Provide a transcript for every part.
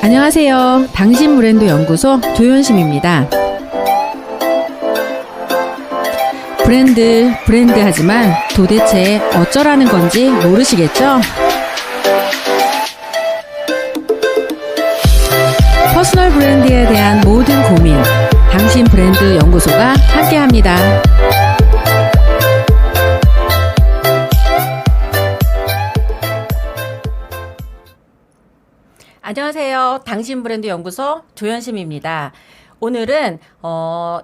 안녕하세요. 당신 브랜드 연구소 조연심입니다. 브랜드 하지만 도대체 어쩌라는 건지 모르시겠죠? 퍼스널 브랜드에 대한 모든 고민, 당신 브랜드 연구소가 함께합니다. 안녕하세요. 당신 브랜드 연구소 조연심입니다. 오늘은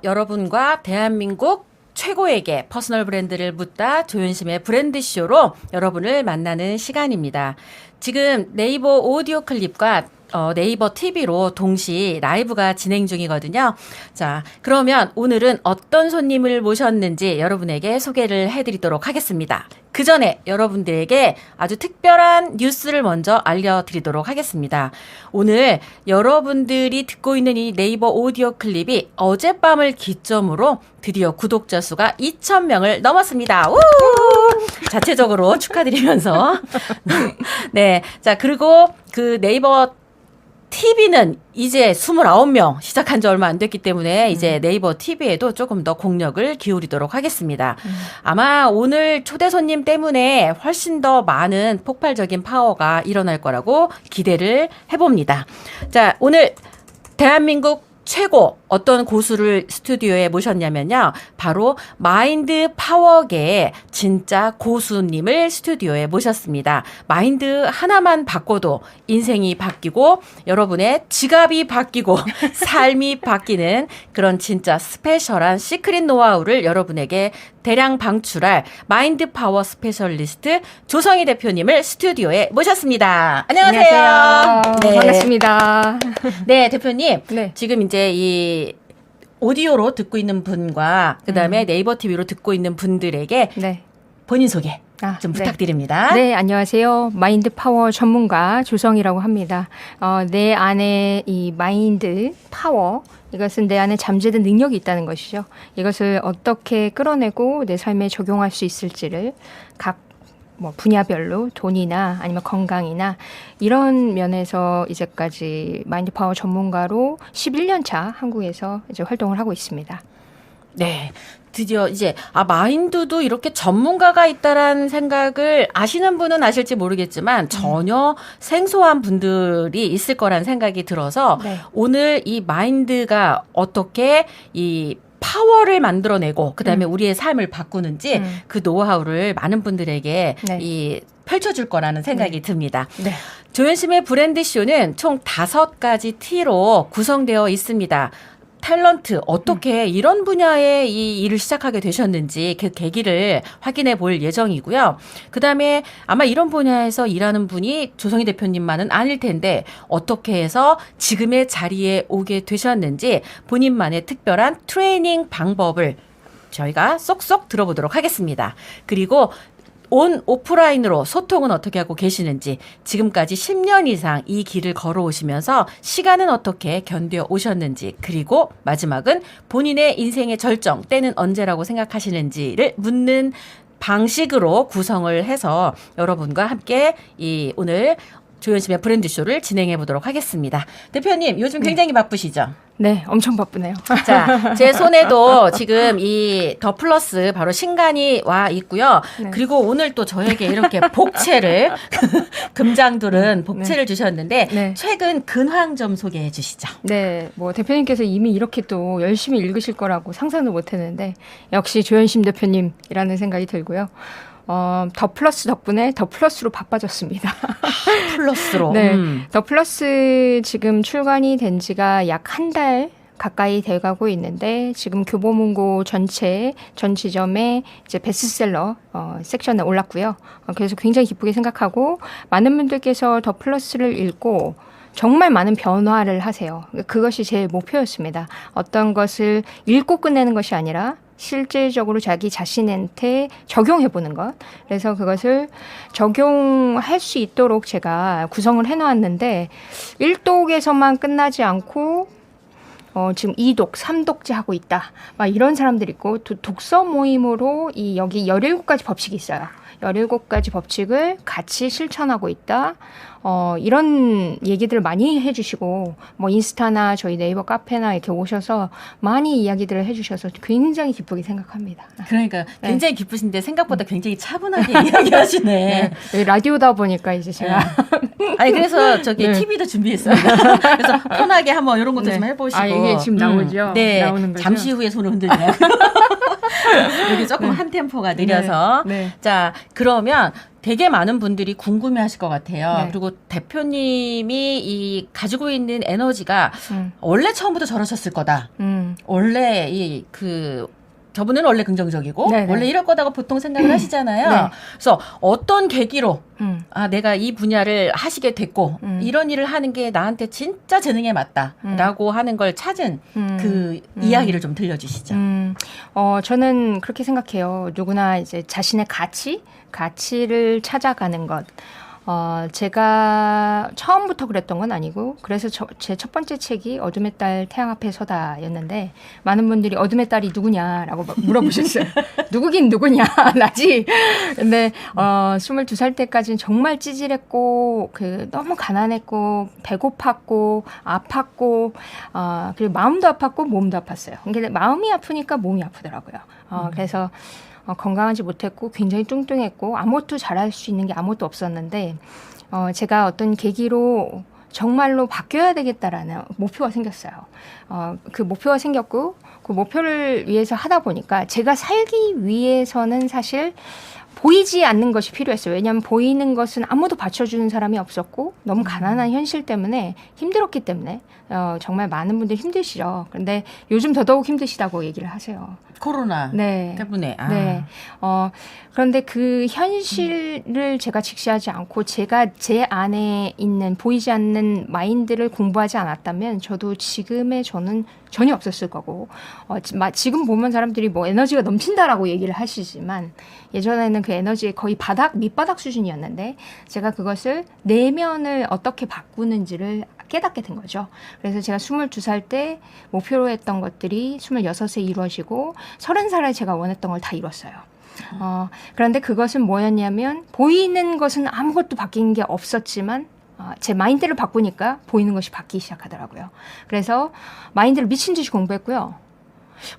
여러분과 대한민국 최고에게 퍼스널 브랜드를 묻다 조연심의 브랜드쇼로 여러분을 만나는 시간입니다. 지금 네이버 오디오 클립과 네이버 TV로 동시 라이브가 진행 중이거든요. 자, 그러면 오늘은 어떤 손님을 모셨는지 여러분에게 소개를 해드리도록 하겠습니다. 그 전에 여러분들에게 아주 특별한 뉴스를 먼저 알려드리도록 하겠습니다. 오늘 여러분들이 듣고 있는 이 네이버 오디오 클립이 어젯밤을 기점으로 드디어 구독자 수가 2,000명을 넘었습니다. 우! 자체적으로 축하드리면서. 네. 자, 그리고 그 네이버 TV는 이제 29명 시작한 지 얼마 안 됐기 때문에 이제 네이버 TV에도 조금 더 공력을 기울이도록 하겠습니다. 아마 오늘 초대 손님 때문에 훨씬 더 많은 폭발적인 파워가 일어날 거라고 기대를 해봅니다. 자, 오늘 대한민국 최고 어떤 고수를 스튜디오에 모셨냐면요. 바로 마인드 파워계의 진짜 고수님을 스튜디오에 모셨습니다. 마인드 하나만 바꿔도 인생이 바뀌고 여러분의 지갑이 바뀌고 삶이 바뀌는 그런 진짜 스페셜한 시크릿 노하우를 여러분에게 대량 방출할 마인드 파워 스페셜리스트 조성희 대표님을 스튜디오에 모셨습니다. 안녕하세요. 안녕하세요. 네. 반갑습니다. 네, 대표님. 네. 지금 이제 이 오디오로 듣고 있는 분과 그다음에 네이버 TV로 듣고 있는 분들에게 네. 본인 소개 좀 네. 부탁드립니다. 네, 안녕하세요. 마인드 파워 전문가 조성이라고 합니다. 내 안에 이 마인드 파워, 이것은 내 안에 잠재된 능력이 있다는 것이죠. 이것을 어떻게 끌어내고 내 삶에 적용할 수 있을지를 각 분야별로 돈이나 아니면 건강이나 이런 면에서 이제까지 마인드 파워 전문가로 11년 차 한국에서 이제 활동을 하고 있습니다. 네. 드디어 이제 마인드도 이렇게 전문가가 있다라는 생각을 아시는 분은 아실지 모르겠지만 전혀 생소한 분들이 있을 거라는 생각이 들어서 네. 오늘 이 마인드가 어떻게 이 파워를 만들어내고 그다음에 우리의 삶을 바꾸는지 그 노하우를 많은 분들에게 네. 이 펼쳐줄 거라는 생각이 듭니다. 네. 조연심의 브랜드쇼는 총 5가지 T로 구성되어 있습니다. 탤런트, 어떻게 이런 분야에 이 일을 시작하게 되셨는지 그 계기를 확인해 볼 예정이고요. 그다음에 아마 이런 분야에서 일하는 분이 조성희 대표님만은 아닐 텐데 어떻게 해서 지금의 자리에 오게 되셨는지 본인만의 특별한 트레이닝 방법을 저희가 쏙쏙 들어보도록 하겠습니다. 그리고 온 오프라인으로 소통은 어떻게 하고 계시는지 지금까지 10년 이상 이 길을 걸어오시면서 시간은 어떻게 견뎌 오셨는지 그리고 마지막은 본인의 인생의 절정 때는 언제라고 생각하시는지를 묻는 방식으로 구성을 해서 여러분과 함께 이 오늘 조연심의 브랜드쇼를 진행해 보도록 하겠습니다. 대표님 요즘 굉장히 바쁘시죠? 네, 엄청 바쁘네요. 자, 제 손에도 지금 이 더 플러스 바로 신간이 와 있고요. 네. 그리고 오늘 또 저에게 이렇게 복채를 금장두른 복채를 주셨는데 네. 최근 근황 좀 소개해 주시죠. 네, 대표님께서 이미 이렇게 또 열심히 읽으실 거라고 상상도 못 했는데 역시 조연심 대표님이라는 생각이 들고요. 더 플러스 덕분에 더 플러스로 바빠졌습니다. 플러스로. 네, 더 플러스 지금 출간이 된 지가 약 한 달 가까이 돼가고 있는데 지금 교보문고 전 지점에 이제 베스트셀러 섹션에 올랐고요. 그래서 굉장히 기쁘게 생각하고 많은 분들께서 더 플러스를 읽고 정말 많은 변화를 하세요. 그것이 제 목표였습니다. 어떤 것을 읽고 끝내는 것이 아니라 실질적으로 자기 자신한테 적용해보는 것. 그래서 그것을 적용할 수 있도록 제가 구성을 해놓았는데 1독에서만 끝나지 않고 지금 2독, 3독째 하고 있다. 막 이런 사람들 있고 독서 모임으로 여기 17가지 법칙이 있어요. 17가지 법칙을 같이 실천하고 있다. 이런 얘기들을 많이 해주시고 뭐 인스타나 저희 네이버 카페나 이렇게 오셔서 많이 이야기들을 해주셔서 굉장히 기쁘게 생각합니다. 그러니까 굉장히 기쁘신데 생각보다 굉장히 차분하게 이야기하시네. 네, 라디오다 보니까 이제 제가 아니 그래서 저기 네. TV도 준비했습니다. 그래서 편하게 한번 이런 것도 네. 좀 해보시고. 아, 이게 지금 나오죠? 네. 나오는 거죠? 잠시 후에 손을 흔들면 여기 조금 한 템포가 느려서. 네. 자, 그러면 되게 많은 분들이 궁금해하실 것 같아요. 네. 그리고 대표님이 이 가지고 있는 에너지가 음. 원래 처음부터 저러셨을 거다. 원래 저분은 원래 긍정적이고 네네. 원래 이럴 거다고 보통 생각을 하시잖아요. 네. 그래서 어떤 계기로 내가 이 분야를 하시게 됐고 이런 일을 하는 게 나한테 진짜 재능에 맞다라고 하는 걸 찾은 그 이야기를 좀 들려주시죠. 저는 그렇게 생각해요. 누구나 이제 자신의 가치를 찾아가는 것. 제가 처음부터 그랬던 건 아니고, 그래서 제 첫 번째 책이 어둠의 딸 태양 앞에 서다였는데, 많은 분들이 어둠의 딸이 누구냐라고 물어보셨어요. 누구긴 누구냐, 나지. 근데, 22살 때까지는 정말 찌질했고, 너무 가난했고, 배고팠고, 아팠고, 그리고 마음도 아팠고, 몸도 아팠어요. 근데 마음이 아프니까 몸이 아프더라고요. 그래서, 건강하지 못했고 굉장히 뚱뚱했고 아무것도 잘할 수 있는 게 아무것도 없었는데 제가 어떤 계기로 정말로 바뀌어야 되겠다라는 목표가 생겼어요. 그 목표가 생겼고 그 목표를 위해서 하다 보니까 제가 살기 위해서는 사실 보이지 않는 것이 필요했어요. 왜냐하면 보이는 것은 아무도 받쳐주는 사람이 없었고 너무 가난한 현실 때문에 힘들었기 때문에 정말 많은 분들이 힘드시죠. 그런데 요즘 더더욱 힘드시다고 얘기를 하세요. 코로나 때문에. 네. 그런데 그 현실을 제가 직시하지 않고 제가 제 안에 있는 보이지 않는 마인드를 공부하지 않았다면 저도 지금의 저는 전혀 없었을 거고 지금 보면 사람들이 뭐 에너지가 넘친다라고 얘기를 하시지만 예전에는 그 에너지의 거의 밑바닥 수준이었는데 제가 그것을 내면을 어떻게 바꾸는지를 깨닫게 된 거죠. 그래서 제가 22살 때 목표로 했던 것들이 26세 이루어지고 30살에 제가 원했던 걸 다 이뤘어요. 그런데 그것은 뭐였냐면 보이는 것은 아무것도 바뀐 게 없었지만 제 마인드를 바꾸니까 보이는 것이 바뀌기 시작하더라고요. 그래서 마인드를 미친 듯이 공부했고요.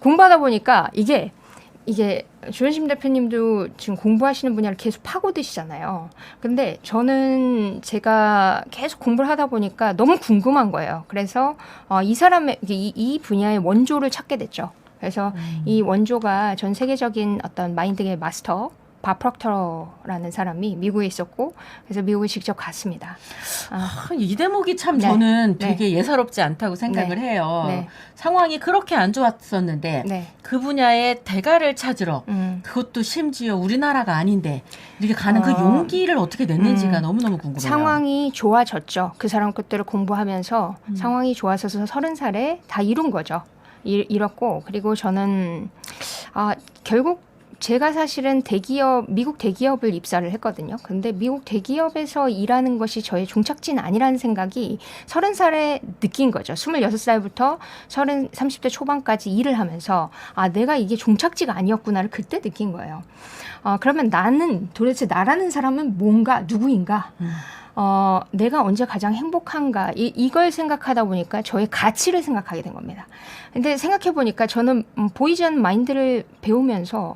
공부하다 보니까 이게 조현심 대표님도 지금 공부하시는 분야를 계속 파고드시잖아요. 근데 저는 제가 계속 공부를 하다 보니까 너무 궁금한 거예요. 그래서 이 분야의 원조를 찾게 됐죠. 그래서 이 원조가 전 세계적인 어떤 마인드의 마스터 밥 프록터라는 사람이 미국에 있었고 그래서 미국에 직접 갔습니다. 이 대목이 참 네. 저는 되게 예사롭지 않다고 생각을 해요. 네. 상황이 그렇게 안 좋았었는데 그 분야의 대가를 찾으러 그것도 심지어 우리나라가 아닌데 이렇게 가는 그 용기를 어떻게 냈는지가 너무너무 궁금해요. 상황이 좋아졌죠. 그 사람 것들을 공부하면서 상황이 좋아져서 30살에 다 이룬 거죠. 이뤘고 그리고 저는 결국 제가 사실은 미국 대기업을 입사를 했거든요. 근데 미국 대기업에서 일하는 것이 저의 종착지는 아니라는 생각이 30살에 느낀 거죠. 26살부터 30대 초반까지 일을 하면서 내가 이게 종착지가 아니었구나를 그때 느낀 거예요. 그러면 도대체 나라는 사람은 뭔가, 누구인가? 내가 언제 가장 행복한가? 이걸 생각하다 보니까 저의 가치를 생각하게 된 겁니다. 근데 생각해 보니까 저는 보이지 않는 마인드를 배우면서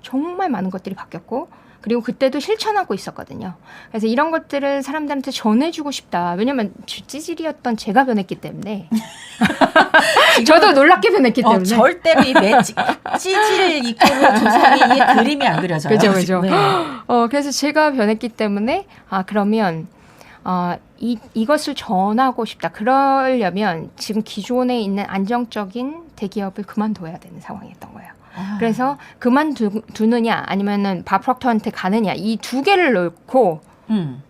정말 많은 것들이 바뀌었고 그리고 그때도 실천하고 있었거든요. 그래서 이런 것들을 사람들한테 전해주고 싶다. 왜냐면 찌질이었던 제가 변했기 때문에 저도 놀랍게 변했기 때문에 절대로 이 찌질을 이끌고 조상이 이 그림이 안 그려져요. 그죠. 네. 그래서 제가 변했기 때문에 그러면 이것을 전하고 싶다. 그러려면 지금 기존에 있는 안정적인 대기업을 그만둬야 되는 상황이었던 거예요. 그래서 그만두느냐 아니면은 밥 프록터한테 가느냐 이 두 개를 놓고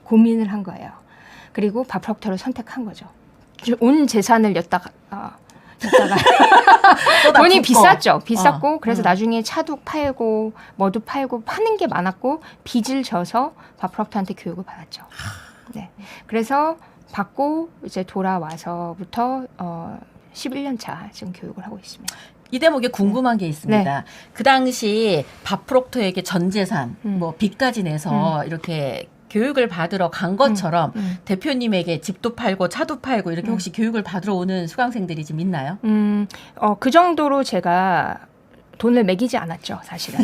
고민을 한 거예요. 그리고 밥 프록터를 선택한 거죠. 온 재산을 였다가 돈이 비쌌고 그래서 나중에 차도 팔고 뭐도 팔고 파는 게 많았고 빚을 져서 밥 프록터한테 교육을 받았죠. 네. 그래서 받고 이제 돌아와서부터 11년 차 지금 교육을 하고 있습니다. 이 대목에 궁금한 게 있습니다. 그 당시 밥 프록터에게 전 재산, 뭐 빚까지 내서 이렇게 교육을 받으러 간 것처럼 대표님에게 집도 팔고 차도 팔고 이렇게 혹시 교육을 받으러 오는 수강생들이 좀 있나요? 그 정도로 제가 돈을 매기지 않았죠, 사실은.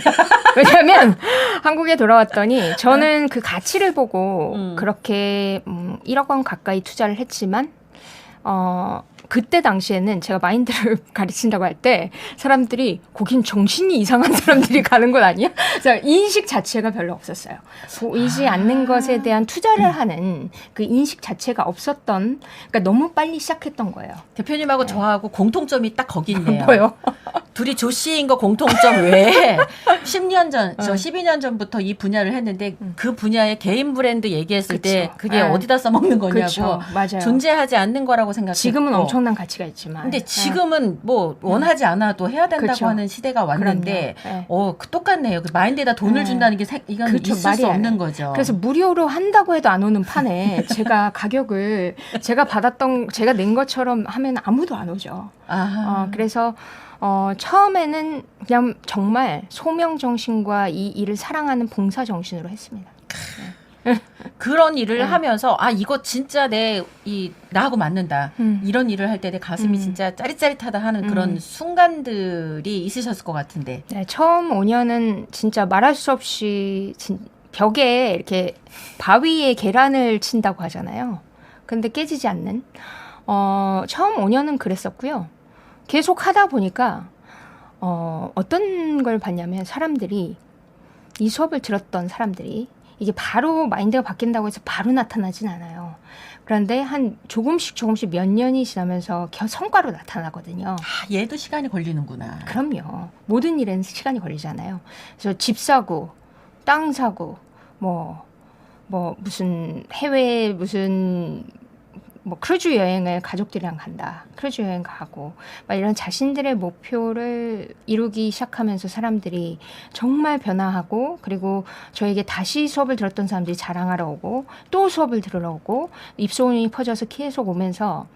왜냐하면 한국에 돌아왔더니 저는 그 가치를 보고 그렇게 1억 원 가까이 투자를 했지만 그때 당시에는 제가 마인드를 가르친다고 할 때 사람들이 거긴 정신이 이상한 사람들이 가는 건 아니야? 그래서 인식 자체가 별로 없었어요. 보이지 않는 것에 대한 투자를 하는 그 인식 자체가 없었던, 그러니까 너무 빨리 시작했던 거예요. 대표님하고 저하고 공통점이 딱 거기 있네요. 뭐요? 둘이 조씨인 거 공통점 외에 10년 전, 저 12년 전부터 이 분야를 했는데 그 분야의 개인 브랜드 얘기했을 때 그게 어디다 써먹는 거냐고. 그쵸. 맞아요. 존재하지 않는 거라고 생각했고. 지금은 엄청난 가치가 있지만. 근데 지금은 뭐 원하지 않아도 해야 된다고 그쵸. 하는 시대가 왔는데 똑같네요. 그 마인드에다 돈을 준다는 게 이건 그쵸, 있을 수 없는 거죠. 그래서 무료로 한다고 해도 안 오는 판에 제가 가격을 제가 낸 것처럼 하면 아무도 안 오죠. 그래서 처음에는 그냥 정말 소명 정신과 이 일을 사랑하는 봉사 정신으로 했습니다. 그런 일을 하면서 이거 진짜 나하고 맞는다. 이런 일을 할 때 내 가슴이 진짜 짜릿짜릿하다 하는 그런 순간들이 있으셨을 것 같은데. 네, 처음 5년은 진짜 말할 수 없이 벽에 이렇게 바위에 계란을 친다고 하잖아요. 근데 깨지지 않는. 처음 5년은 그랬었고요. 계속 하다 보니까 어떤 걸 봤냐면 사람들이 이 수업을 들었던 사람들이 이게 바로 마인드가 바뀐다고 해서 바로 나타나진 않아요. 그런데 한 조금씩 몇 년이 지나면서 성과로 나타나거든요. 얘도 시간이 걸리는구나. 그럼요. 모든 일은 시간이 걸리잖아요. 그래서 집 사고, 땅 사고, 무슨 해외 크루즈 여행을 가족들이랑 간다. 크루즈 여행 가고 막 이런 자신들의 목표를 이루기 시작하면서 사람들이 정말 변화하고, 그리고 저에게 다시 수업을 들었던 사람들이 자랑하러 오고 또 수업을 들으러 오고 입소문이 퍼져서 계속 오면서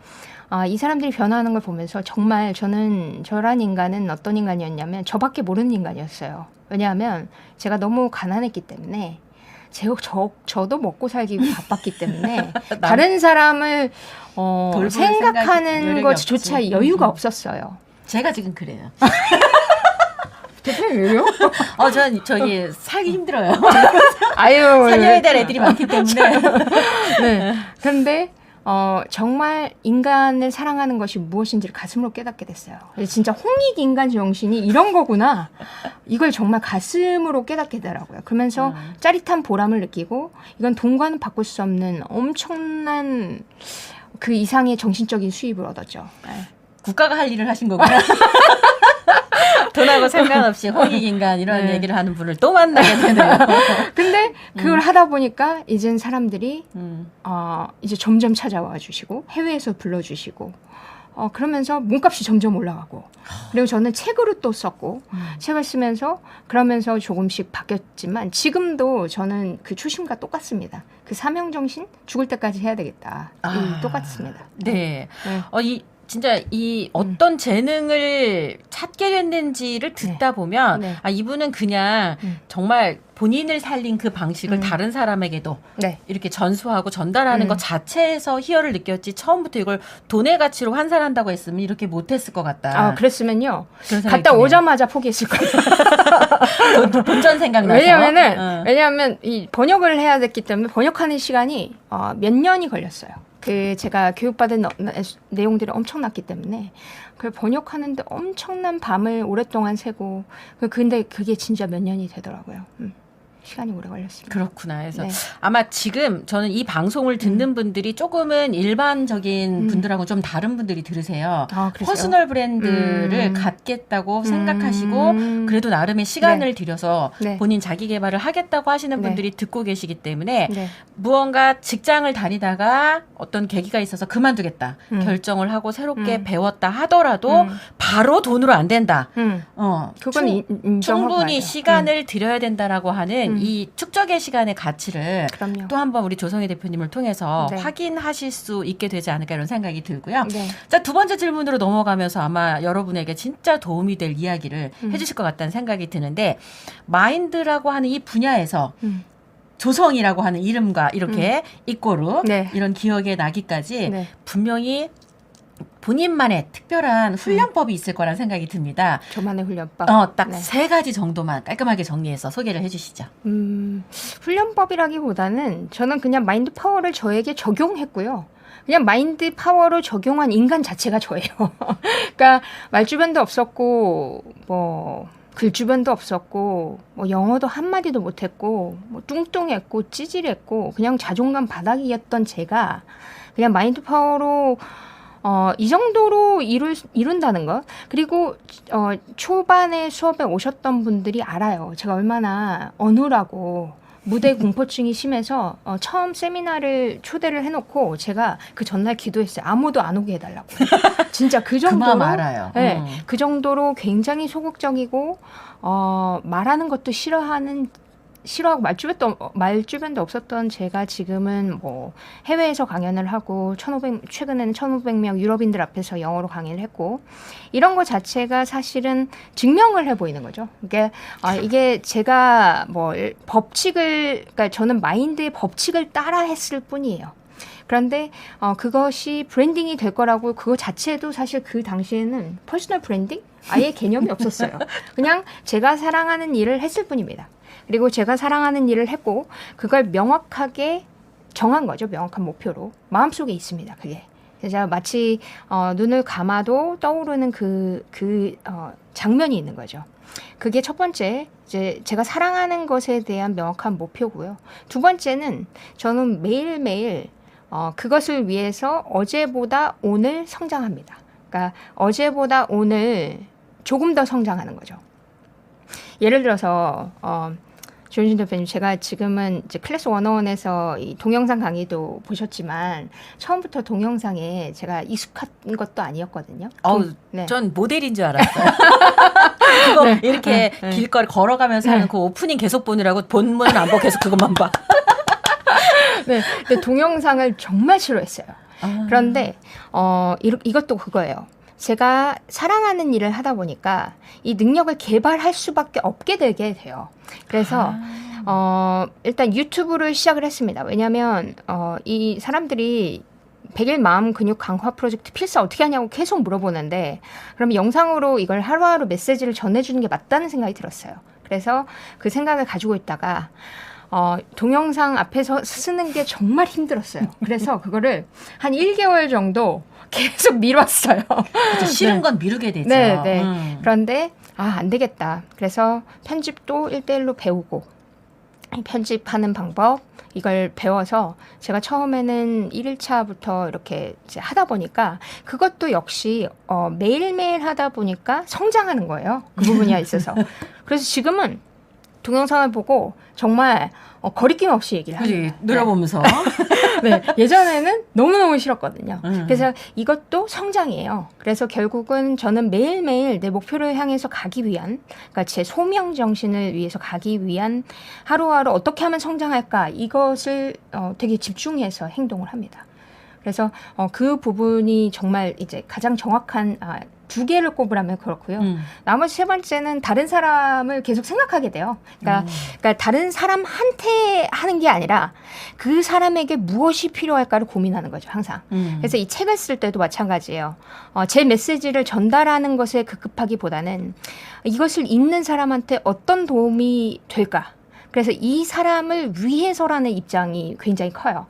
이 사람들이 변화하는 걸 보면서 정말 저란 인간은 어떤 인간이었냐면 저밖에 모르는 인간이었어요. 왜냐하면 제가 너무 가난했기 때문에 저도 먹고 살기 바빴기 때문에 다른 사람을 생각하는 것조차 여유가 없었어요. 제가 지금 그래요. 대표님 왜요? 전 살기 힘들어요. 살려야 될 애들이 많기 때문에. 네. 그런데 정말 인간을 사랑하는 것이 무엇인지를 가슴으로 깨닫게 됐어요. 진짜 홍익 인간 정신이 이런 거구나. 이걸 정말 가슴으로 깨닫게 되더라고요. 그러면서 짜릿한 보람을 느끼고, 이건 돈과는 바꿀 수 없는 엄청난 그 이상의 정신적인 수입을 얻었죠. 국가가 할 일을 하신 거구나. 돈하고 상관없이 홍익인간 이런 얘기를 하는 분을 또 만나게 되네요. 근데 그걸 하다 보니까 이젠 사람들이 이제 점점 찾아와 주시고 해외에서 불러주시고 그러면서 몸값이 점점 올라가고, 그리고 저는 책으로 또 썼고 책을 쓰면서 그러면서 조금씩 바뀌었지만 지금도 저는 그 초심과 똑같습니다. 그 사명정신, 죽을 때까지 해야 되겠다. 똑같습니다. 네. 진짜 어떤 재능을 찾게 됐는지를 듣다 보면 이분은 그냥 정말 본인을 살린 그 방식을 다른 사람에게도 이렇게 전수하고 전달하는 것 자체에서 희열을 느꼈지, 처음부터 이걸 돈의 가치로 환산한다고 했으면 이렇게 못했을 것 같다. 그랬으면요. 갔다 오자마자 포기했을 거예요. 본전 생각나서. 왜냐하면 이 번역을 해야 됐기 때문에 번역하는 시간이 몇 년이 걸렸어요. 제가 교육받은 내용들이 엄청났기 때문에 그걸 번역하는데 엄청난 밤을 오랫동안 새고, 근데 그게 진짜 몇 년이 되더라고요. 시간이 오래 걸렸습니다. 그렇구나. 그래서 아마 지금 저는 이 방송을 듣는 분들이 조금은 일반적인 분들하고 좀 다른 분들이 들으세요. 퍼스널 브랜드를 갖겠다고 생각하시고 그래도 나름의 시간을 들여서 본인 자기 개발을 하겠다고 하시는 분들이 듣고 계시기 때문에 무언가 직장을 다니다가 어떤 계기가 있어서 그만두겠다 결정을 하고 새롭게 배웠다 하더라도 바로 돈으로 안 된다. 그건 충분히 시간을 들여야 된다라고 하는 이 축적의 시간의 가치를 또 한번 우리 조성희 대표님을 통해서 확인하실 수 있게 되지 않을까 이런 생각이 들고요. 자, 두 번째 질문으로 넘어가면서 아마 여러분에게 진짜 도움이 될 이야기를 해주실 것 같다는 생각이 드는데, 마인드라고 하는 이 분야에서 조성이라고 하는 이름과 이렇게 입고로 네. 이런 기억에 나기까지 네. 분명히 본인만의 특별한 훈련법이 있을 거란 생각이 듭니다. 저만의 훈련법. 딱 네. 3가지 정도만 깔끔하게 정리해서 소개를 해주시죠. 훈련법이라기보다는 저는 그냥 마인드 파워를 저에게 적용했고요. 그냥 마인드 파워로 적용한 인간 자체가 저예요. 그러니까 말주변도 없었고 뭐 글주변도 없었고 뭐 영어도 한마디도 못했고 뭐 뚱뚱했고 찌질했고 그냥 자존감 바닥이었던 제가 그냥 마인드 파워로 이 정도로 이룬다는 것. 그리고 초반에 수업에 오셨던 분들이 알아요. 제가 얼마나 어눌하고 무대 공포증이 심해서 처음 세미나를 초대를 해놓고 제가 그 전날 기도했어요. 아무도 안 오게 해달라고. 진짜 그 정도로. 그 마음 알아요. 네, 그 정도로 굉장히 소극적이고 말하는 것도 싫어하고 말주변도 없었던 제가 지금은 뭐 해외에서 강연을 하고 최근에는 1,500명 유럽인들 앞에서 영어로 강의를 했고 이런 것 자체가 사실은 증명을 해 보이는 거죠. 이게 제가 뭐 그러니까 저는 마인드의 법칙을 따라 했을 뿐이에요. 그런데 그것이 브랜딩이 될 거라고 그거 자체도 사실 그 당시에는 퍼스널 브랜딩? 아예 개념이 없었어요. 그냥 제가 사랑하는 일을 했을 뿐입니다. 그리고 제가 사랑하는 일을 했고 그걸 명확하게 정한 거죠. 명확한 목표로. 마음속에 있습니다. 그게. 그래서 마치 눈을 감아도 떠오르는 그 장면이 있는 거죠. 그게 첫 번째, 이제 제가 사랑하는 것에 대한 명확한 목표고요. 두 번째는 저는 매일매일 그것을 위해서 어제보다 오늘 성장합니다. 그러니까 어제보다 오늘 조금 더 성장하는 거죠. 예를 들어서 조윤신 대표님, 제가 지금은 이제 클래스 101에서 이 동영상 강의도 보셨지만 처음부터 동영상에 제가 익숙한 것도 아니었거든요. 네. 전 모델인 줄 알았어요. 그거 네. 이렇게 네. 길거리 걸어가면서 하는 그 오프닝 계속 보느라고 본문을 안 보고 계속 그것만 봐. 네, 근데 동영상을 정말 싫어했어요. 그런데 이것도 그거예요. 제가 사랑하는 일을 하다 보니까 이 능력을 개발할 수밖에 없게 되게 돼요. 그래서 일단 유튜브를 시작을 했습니다. 왜냐하면 이 사람들이 100일 마음 근육 강화 프로젝트 필사 어떻게 하냐고 계속 물어보는데 그러면 영상으로 이걸 하루하루 메시지를 전해주는 게 맞다는 생각이 들었어요. 그래서 그 생각을 가지고 있다가 동영상 앞에서 쓰는 게 정말 힘들었어요. 그래서 그거를 한 1개월 정도 계속 미뤘어요. 그렇죠. 싫은 네. 건 미루게 되죠. 네, 네. 그런데 안 되겠다. 그래서 편집도 1대1로 배우고 편집하는 방법 이걸 배워서 제가 처음에는 1일차부터 이렇게 이제 하다 보니까 그것도 역시 매일매일 하다 보니까 성장하는 거예요. 그 부분이 있어서. 그래서 지금은 동영상을 보고 정말 거리낌 없이 얘기를 합니다. 늘어보면서. 네, 예전에는 너무너무 싫었거든요. 그래서 이것도 성장이에요. 그래서 결국은 저는 매일매일 내 목표를 향해서 가기 위한, 그러니까 제 소명 정신을 위해서 가기 위한 하루하루 어떻게 하면 성장할까 이것을 되게 집중해서 행동을 합니다. 그래서 그 부분이 정말 이제 가장 정확한 2개를 꼽으라면 그렇고요. 나머지 3번째는 다른 사람을 계속 생각하게 돼요. 그러니까 다른 사람한테 하는 게 아니라 그 사람에게 무엇이 필요할까를 고민하는 거죠, 항상. 그래서 이 책을 쓸 때도 마찬가지예요. 제 메시지를 전달하는 것에 급급하기보다는 이것을 읽는 사람한테 어떤 도움이 될까? 그래서 이 사람을 위해서라는 입장이 굉장히 커요.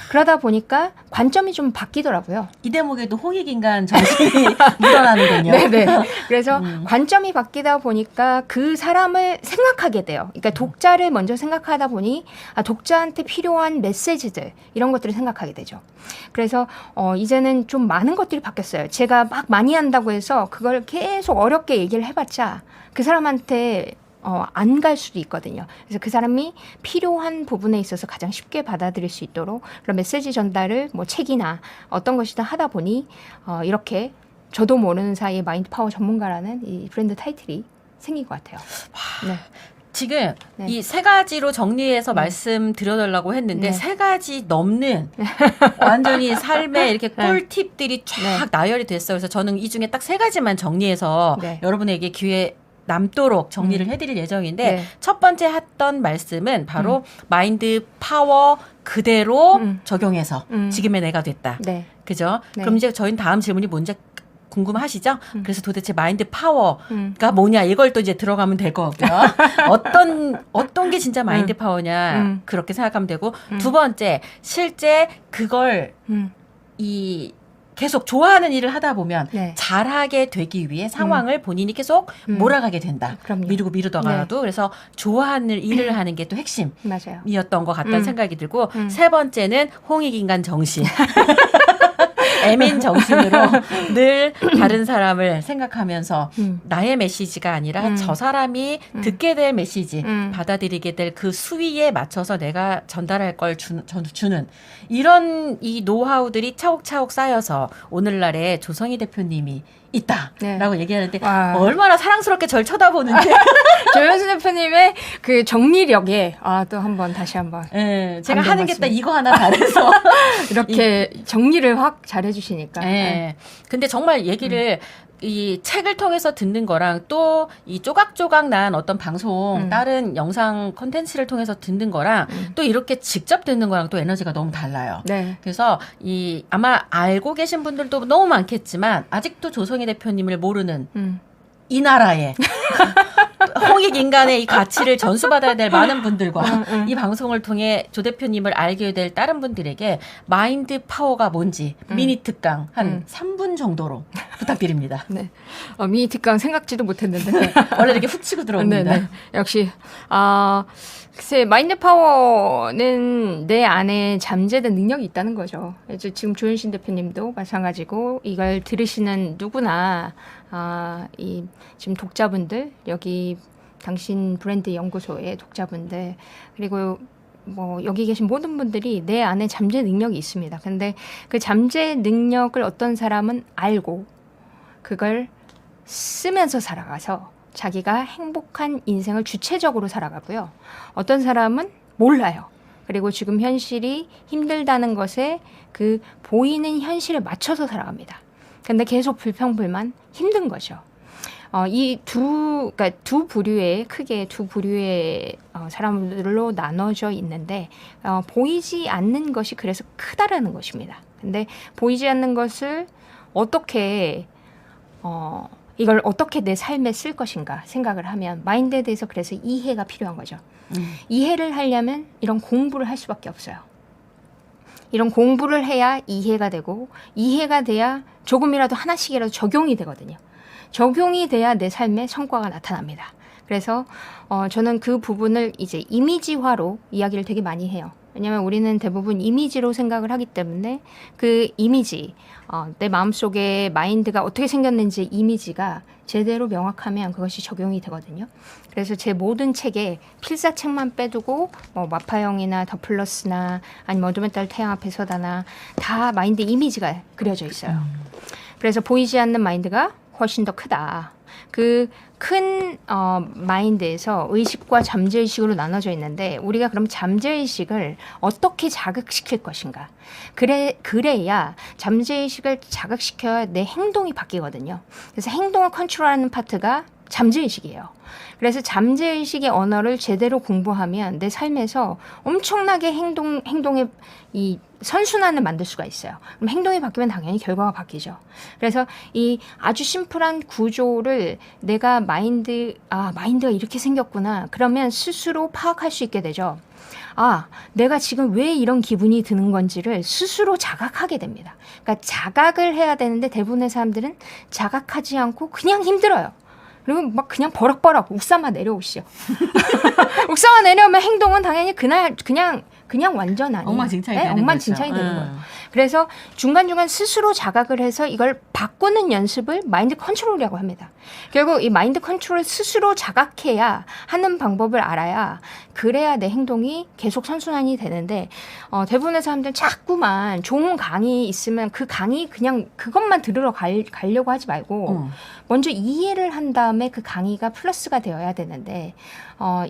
그러다 보니까 관점이 좀 바뀌더라고요. 이 대목에도 홍익인간 정신이 묻어나는군요. 네네. 그래서 관점이 바뀌다 보니까 그 사람을 생각하게 돼요. 그러니까 독자를 먼저 생각하다 보니 독자한테 필요한 메시지들 이런 것들을 생각하게 되죠. 그래서 이제는 좀 많은 것들이 바뀌었어요. 제가 막 많이 한다고 해서 그걸 계속 어렵게 얘기를 해봤자 그 사람한테 안 갈 수도 있거든요. 그래서 그 사람이 필요한 부분에 있어서 가장 쉽게 받아들일 수 있도록 그런 메시지 전달을 뭐 책이나 어떤 것이든 하다 보니 이렇게 저도 모르는 사이에 마인드 파워 전문가라는 이 브랜드 타이틀이 생긴 것 같아요. 네. 지금 이 3가지로 정리해서 말씀드려달라고 했는데 3가지 넘는 완전히 삶의 이렇게 꿀팁들이 쫙 나열이 됐어요. 그래서 저는 이 중에 딱 3가지만 정리해서 여러분에게 기회 남도록 정리를 해드릴 예정인데 네. 첫 번째 했던 말씀은 바로 마인드 파워 그대로 적용해서 지금의 내가 됐다. 네. 그죠? 네. 그럼 이제 저희는 다음 질문이 뭔지 궁금하시죠? 그래서 도대체 마인드 파워가 뭐냐 이걸 또 이제 들어가면 될 것 같고요. 어떤 게 진짜 마인드 파워냐 그렇게 생각하면 되고 두 번째 실제 그걸 계속 좋아하는 일을 하다 보면 네. 잘하게 되기 위해 상황을 본인이 계속 몰아가게 된다. 그럼요. 미루다가도 네. 그래서 좋아하는 일을 하는 게 또 맞아요. 핵심이었던 것 같다는 생각이 들고 세 번째는 홍익인간 정신. 애민 정신으로 늘 다른 사람을 생각하면서 나의 메시지가 아니라 저 사람이 듣게 될 메시지, 받아들이게 될 그 수위에 맞춰서 내가 전달할 걸 주는 이런 이 노하우들이 차곡차곡 쌓여서 오늘날의 조성희 대표님이 있다라고 네. 얘기하는데 와. 얼마나 사랑스럽게 절 쳐다보는지 조현수 대표님의 그 정리력에 또 한번 다시 한번 예, 제가 감동 하는 게 딱 받습니다. 이거 하나 다르서 이렇게 정리를 확 잘해주시니까. 예. 근데 정말 얘기를 이 책을 통해서 듣는 거랑 또 이 조각조각 난 어떤 방송 다른 영상 콘텐츠를 통해서 듣는 거랑 또 이렇게 직접 듣는 거랑 또 에너지가 너무 달라요. 네. 그래서 이 아마 알고 계신 분들도 너무 많겠지만 아직도 조성희 대표님을 모르는 이 나라에 홍익 인간의 이 가치를 전수받아야 될 많은 분들과 이 방송을 통해 조 대표님을 알게 될 다른 분들에게 마인드 파워가 뭔지 미니 특강 한 3분 정도로 부탁드립니다. 네. 미니 특강 생각지도 못했는데. 원래 이렇게 훅 치고 들어옵니다. 네. 역시 글쎄 마인드 파워는 내 안에 잠재된 능력이 있다는 거죠. 이제 지금 조현신 대표님도 마찬가지고 이걸 들으시는 누구나 이 지금 독자분들 여기 당신 브랜드 연구소의 독자분들 그리고 뭐 여기 계신 모든 분들이 내 안에 잠재 능력이 있습니다. 근데 그 잠재 능력을 어떤 사람은 알고 그걸 쓰면서 살아가서 자기가 행복한 인생을 주체적으로 살아가고요. 어떤 사람은 몰라요. 그리고 지금 현실이 힘들다는 것에 그 보이는 현실에 맞춰서 살아갑니다. 근데 계속 불평불만 힘든 거죠. 그러니까 크게 두 부류의 사람들로 나눠져 있는데 보이지 않는 것이 그래서 크다라는 것입니다. 근데 보이지 않는 것을 이걸 어떻게 내 삶에 쓸 것인가 생각을 하면 마인드에 대해서 그래서 이해가 필요한 거죠. 이해를 하려면 이런 공부를 할 수밖에 없어요. 이런 공부를 해야 이해가 되고 이해가 돼야 조금이라도 하나씩이라도 적용이 되거든요. 적용이 돼야 내 삶에 성과가 나타납니다. 그래서 저는 그 부분을 이제 이미지화로 이야기를 되게 많이 해요. 왜냐하면 우리는 대부분 이미지로 생각을 하기 때문에 그 이미지, 내 마음속에 마인드가 어떻게 생겼는지 이미지가 제대로 명확하면 그것이 적용이 되거든요. 그래서 제 모든 책에 필사책만 빼두고 마파형이나 더 플러스나 아니면 어둠의 딸 태양 앞에 서다나 다 마인드 이미지가 그려져 있어요. 그래서 보이지 않는 마인드가 훨씬 더 크다. 그 큰 마인드에서 의식과 잠재의식으로 나눠져 있는데 우리가 그럼 잠재의식을 어떻게 자극시킬 것인가. 그래야 잠재의식을 자극시켜야 내 행동이 바뀌거든요. 그래서 행동을 컨트롤하는 파트가 잠재의식이에요. 그래서 잠재의식의 언어를 제대로 공부하면 내 삶에서 엄청나게 행동의 이 선순환을 만들 수가 있어요. 그럼 행동이 바뀌면 당연히 결과가 바뀌죠. 그래서 이 아주 심플한 구조를 내가 마인드가 이렇게 생겼구나. 그러면 스스로 파악할 수 있게 되죠. 내가 지금 왜 이런 기분이 드는 건지를 스스로 자각하게 됩니다. 그러니까 자각을 해야 되는데 대부분의 사람들은 자각하지 않고 그냥 힘들어요. 그리고 막 그냥 버럭버럭 옥상만 내려오시죠. 옥상만 내려오면 행동은 당연히 그날 그냥 완전 아니에요. 엉망진창이 되는 거예요. 그래서 중간중간 스스로 자각을 해서 이걸 바꾸는 연습을 마인드 컨트롤이라고 합니다. 결국 이 마인드 컨트롤을 스스로 자각해야 하는 방법을 알아야 그래야 내 행동이 계속 선순환이 되는데 대부분의 사람들은 자꾸만 좋은 강의 있으면 그 강의 그냥 그것만 들으러 가려고 하지 말고 먼저 이해를 한 다음에 그 강의가 플러스가 되어야 되는데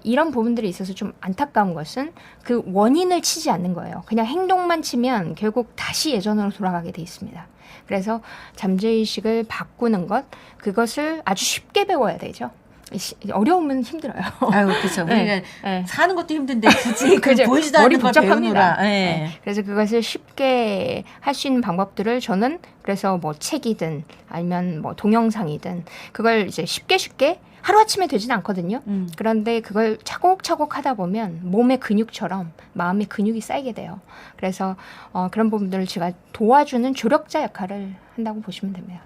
이런 부분들이 있어서 좀 안타까운 것은 그 원인을 치지 않는 거예요. 그냥 행동만 치면 결국 다시 예전으로 돌아가게 돼 있습니다. 그래서 잠재의식을 바꾸는 그것을 아주 쉽게 배워야 되죠. 어려우면 힘들어요. 아유, 그렇죠. 네. 우리는 네. 사는 것도 힘든데 굳이 그 그죠. 보이지도 머리 않는 걸 복잡합니다. 배우느라. 예. 네. 그래서 그것을 쉽게 할 수 있는 방법들을 저는 그래서 뭐 책이든 아니면 뭐 동영상이든 그걸 이제 쉽게 하루아침에 되진 않거든요. 그런데 그걸 차곡차곡 하다 보면 몸의 근육처럼 마음의 근육이 쌓이게 돼요. 그래서 그런 부분들을 제가 도와주는 조력자 역할을 한다고 보시면 됩니다.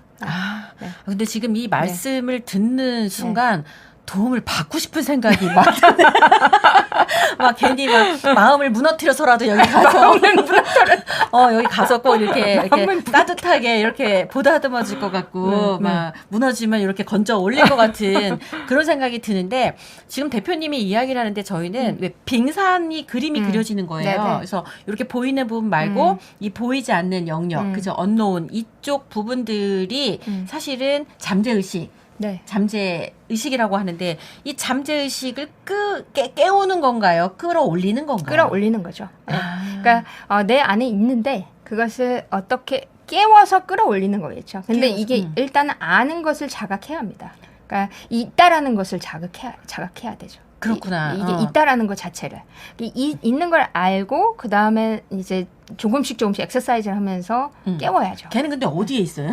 네. 근데 지금 이 말씀을 듣는 순간 도움을 받고 싶은 생각이 막, 막 괜히 막 마음을 무너뜨려서라도 여기 가서, 여기 가서 꼭 이렇게 따뜻하게 이렇게 보다듬어질 것 같고, 막 무너지면 이렇게 건져 올릴 것 같은 그런 생각이 드는데, 지금 대표님이 이야기를 하는데 저희는 왜 빙산이 그림이 그려지는 거예요. 네네. 그래서 이렇게 보이는 부분 말고 이 보이지 않는 영역, 그죠? 언노운 이쪽 부분들이 사실은 잠재의식, 네. 잠재의식이라고 하는데 이 잠재의식을 깨우는 건가요? 끌어올리는 건가요? 끌어올리는 거죠. 네. 그러니까 내 안에 있는데 그것을 어떻게 깨워서 끌어올리는 거겠죠. 근데 이게 일단은 아는 것을 자각해야 합니다. 그러니까 있다라는 것을 자각해야 되죠. 그렇구나. 이게 있다라는 것 자체를 있는 걸 알고 그 다음에 이제 조금씩 엑서사이즈를 하면서 깨워야죠. 걔는 근데 어디에 있어요?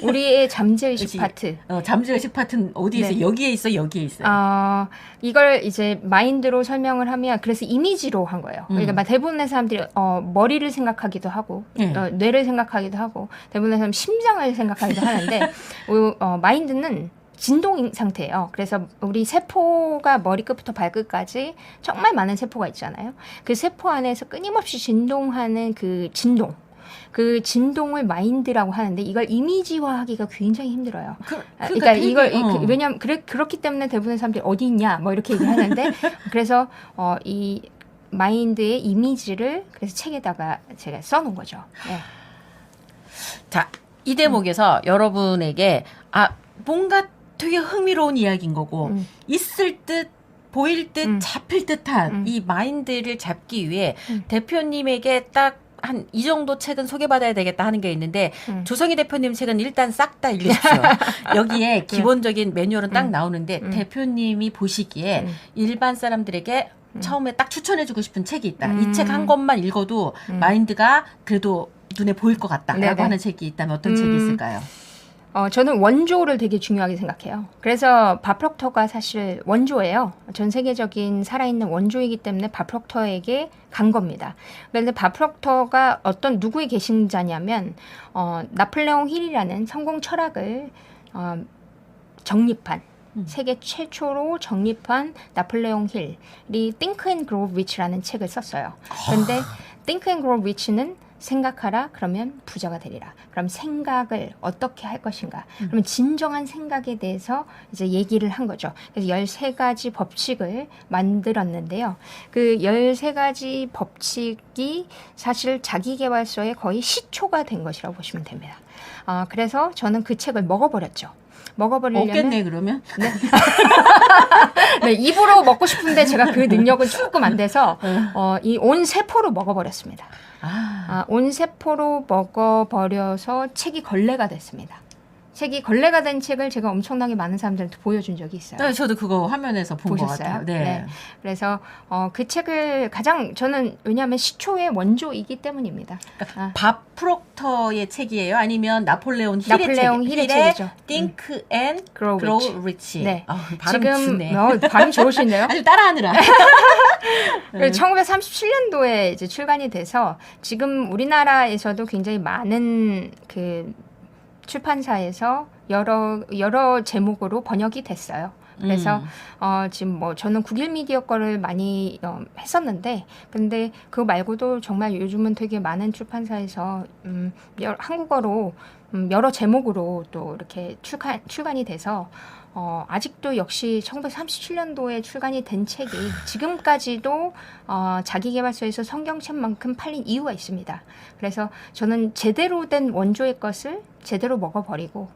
우리의 잠재의식 파트. 잠재의식 파트는 어디에 있어요? 여기에 있어요? 여기에 있어요? 이걸 이제 마인드로 설명을 하면 그래서 이미지로 한 거예요. 그러니까 대부분의 사람들이 머리를 생각하기도 하고 뇌를 생각하기도 하고 대부분의 사람은 심장을 생각하기도 하는데 마인드는 진동 상태예요. 그래서 우리 세포가 머리끝부터 발끝까지 정말 많은 세포가 있잖아요. 그 세포 안에서 끊임없이 진동하는 그 진동을 마인드라고 하는데 이걸 이미지화하기가 굉장히 힘들어요. 그러니까 이걸 왜냐하면 그렇기 때문에 대부분의 사람들이 어디 있냐 뭐 이렇게 얘기하는데 그래서 이 마인드의 이미지를 그래서 책에다가 제가 써놓은 거죠. 네. 자, 이 대목에서 여러분에게 뭔가 되게 흥미로운 이야기인 거고 있을 듯 보일 듯 잡힐 듯한 이 마인드를 잡기 위해 대표님에게 딱 한 이 정도 책은 소개받아야 되겠다 하는 게 있는데 조성희 대표님 책은 일단 싹 다 읽으십시오. 여기에 기본적인 매뉴얼은 딱 나오는데 대표님이 보시기에 일반 사람들에게 처음에 딱 추천해주고 싶은 책이 있다. 이 책 한 권만 읽어도 마인드가 그래도 눈에 보일 것 같다라고 하는 책이 있다면 어떤 책이 있을까요? 저는 원조를 되게 중요하게 생각해요. 그래서 밥 프록터가 사실 원조예요. 전 세계적인 살아있는 원조이기 때문에 밥 프록터에게 간 겁니다. 그런데 밥 프록터가 어떤 누구의 계신자냐면 나폴레옹 힐이라는 성공 철학을 정립한 세계 최초로 정립한 나폴레옹 힐이 Think and Grow Rich라는 책을 썼어요. 그런데 Think and Grow Rich는 생각하라 그러면 부자가 되리라. 그럼 생각을 어떻게 할 것인가? 그러면 진정한 생각에 대해서 이제 얘기를 한 거죠. 그래서 13가지 법칙을 만들었는데요. 그 13가지 법칙이 사실 자기계발서의 거의 시초가 된 것이라고 보시면 됩니다. 그래서 저는 그 책을 먹어버렸죠. 먹어버리려면 없겠네 그러면. 네. 네, 입으로 먹고 싶은데 제가 그 능력은 조금 안 돼서 이 온 세포로 먹어버렸습니다. 온 세포로 먹어버려서 책이 걸레가 됐습니다. 책이 걸레가 된 책을 제가 엄청나게 많은 사람들한테 보여준 적이 있어요. 네, 저도 그거 화면에서 본 것 같아요. 네. 그래서 그 책을 가장 저는 왜냐하면 시초의 원조이기 때문입니다. 그러니까 밥 프록터의 책이에요? 아니면 나폴레옹 힐의 책이죠. Think and Grow Rich. 네. 발음 지금 좋네. 발음 좋으신데요? 아주 따라하느라. 1937년도에 이제 출간이 돼서 지금 우리나라에서도 굉장히 많은 그 출판사에서 여러 제목으로 번역이 됐어요. 그래서 지금 뭐 저는 국일 미디어 거를 많이 했었는데 근데 그거 말고도 정말 요즘은 되게 많은 출판사에서 한국어로 여러 제목으로 또 이렇게 출간이 돼서 아직도 역시 1937년도에 출간이 된 책이 지금까지도 자기계발서에서 성경책만큼 팔린 이유가 있습니다. 그래서 저는 제대로 된 원조의 것을 제대로 먹어버리고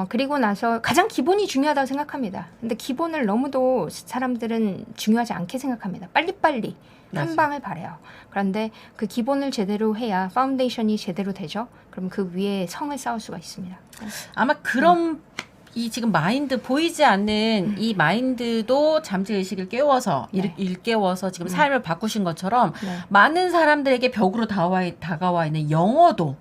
그리고 나서 가장 기본이 중요하다고 생각합니다. 근데 기본을 너무도 사람들은 중요하지 않게 생각합니다. 빨리빨리 한 방을 바래요. 그런데 그 기본을 제대로 해야 파운데이션이 제대로 되죠. 그럼 그 위에 성을 쌓을 수가 있습니다. 아마 그런 이 지금 마인드 보이지 않는 이 마인드도 잠재의식을 깨워서 네. 일깨워서 지금 삶을 바꾸신 것처럼 네. 많은 사람들에게 벽으로 다가와 있는 영어도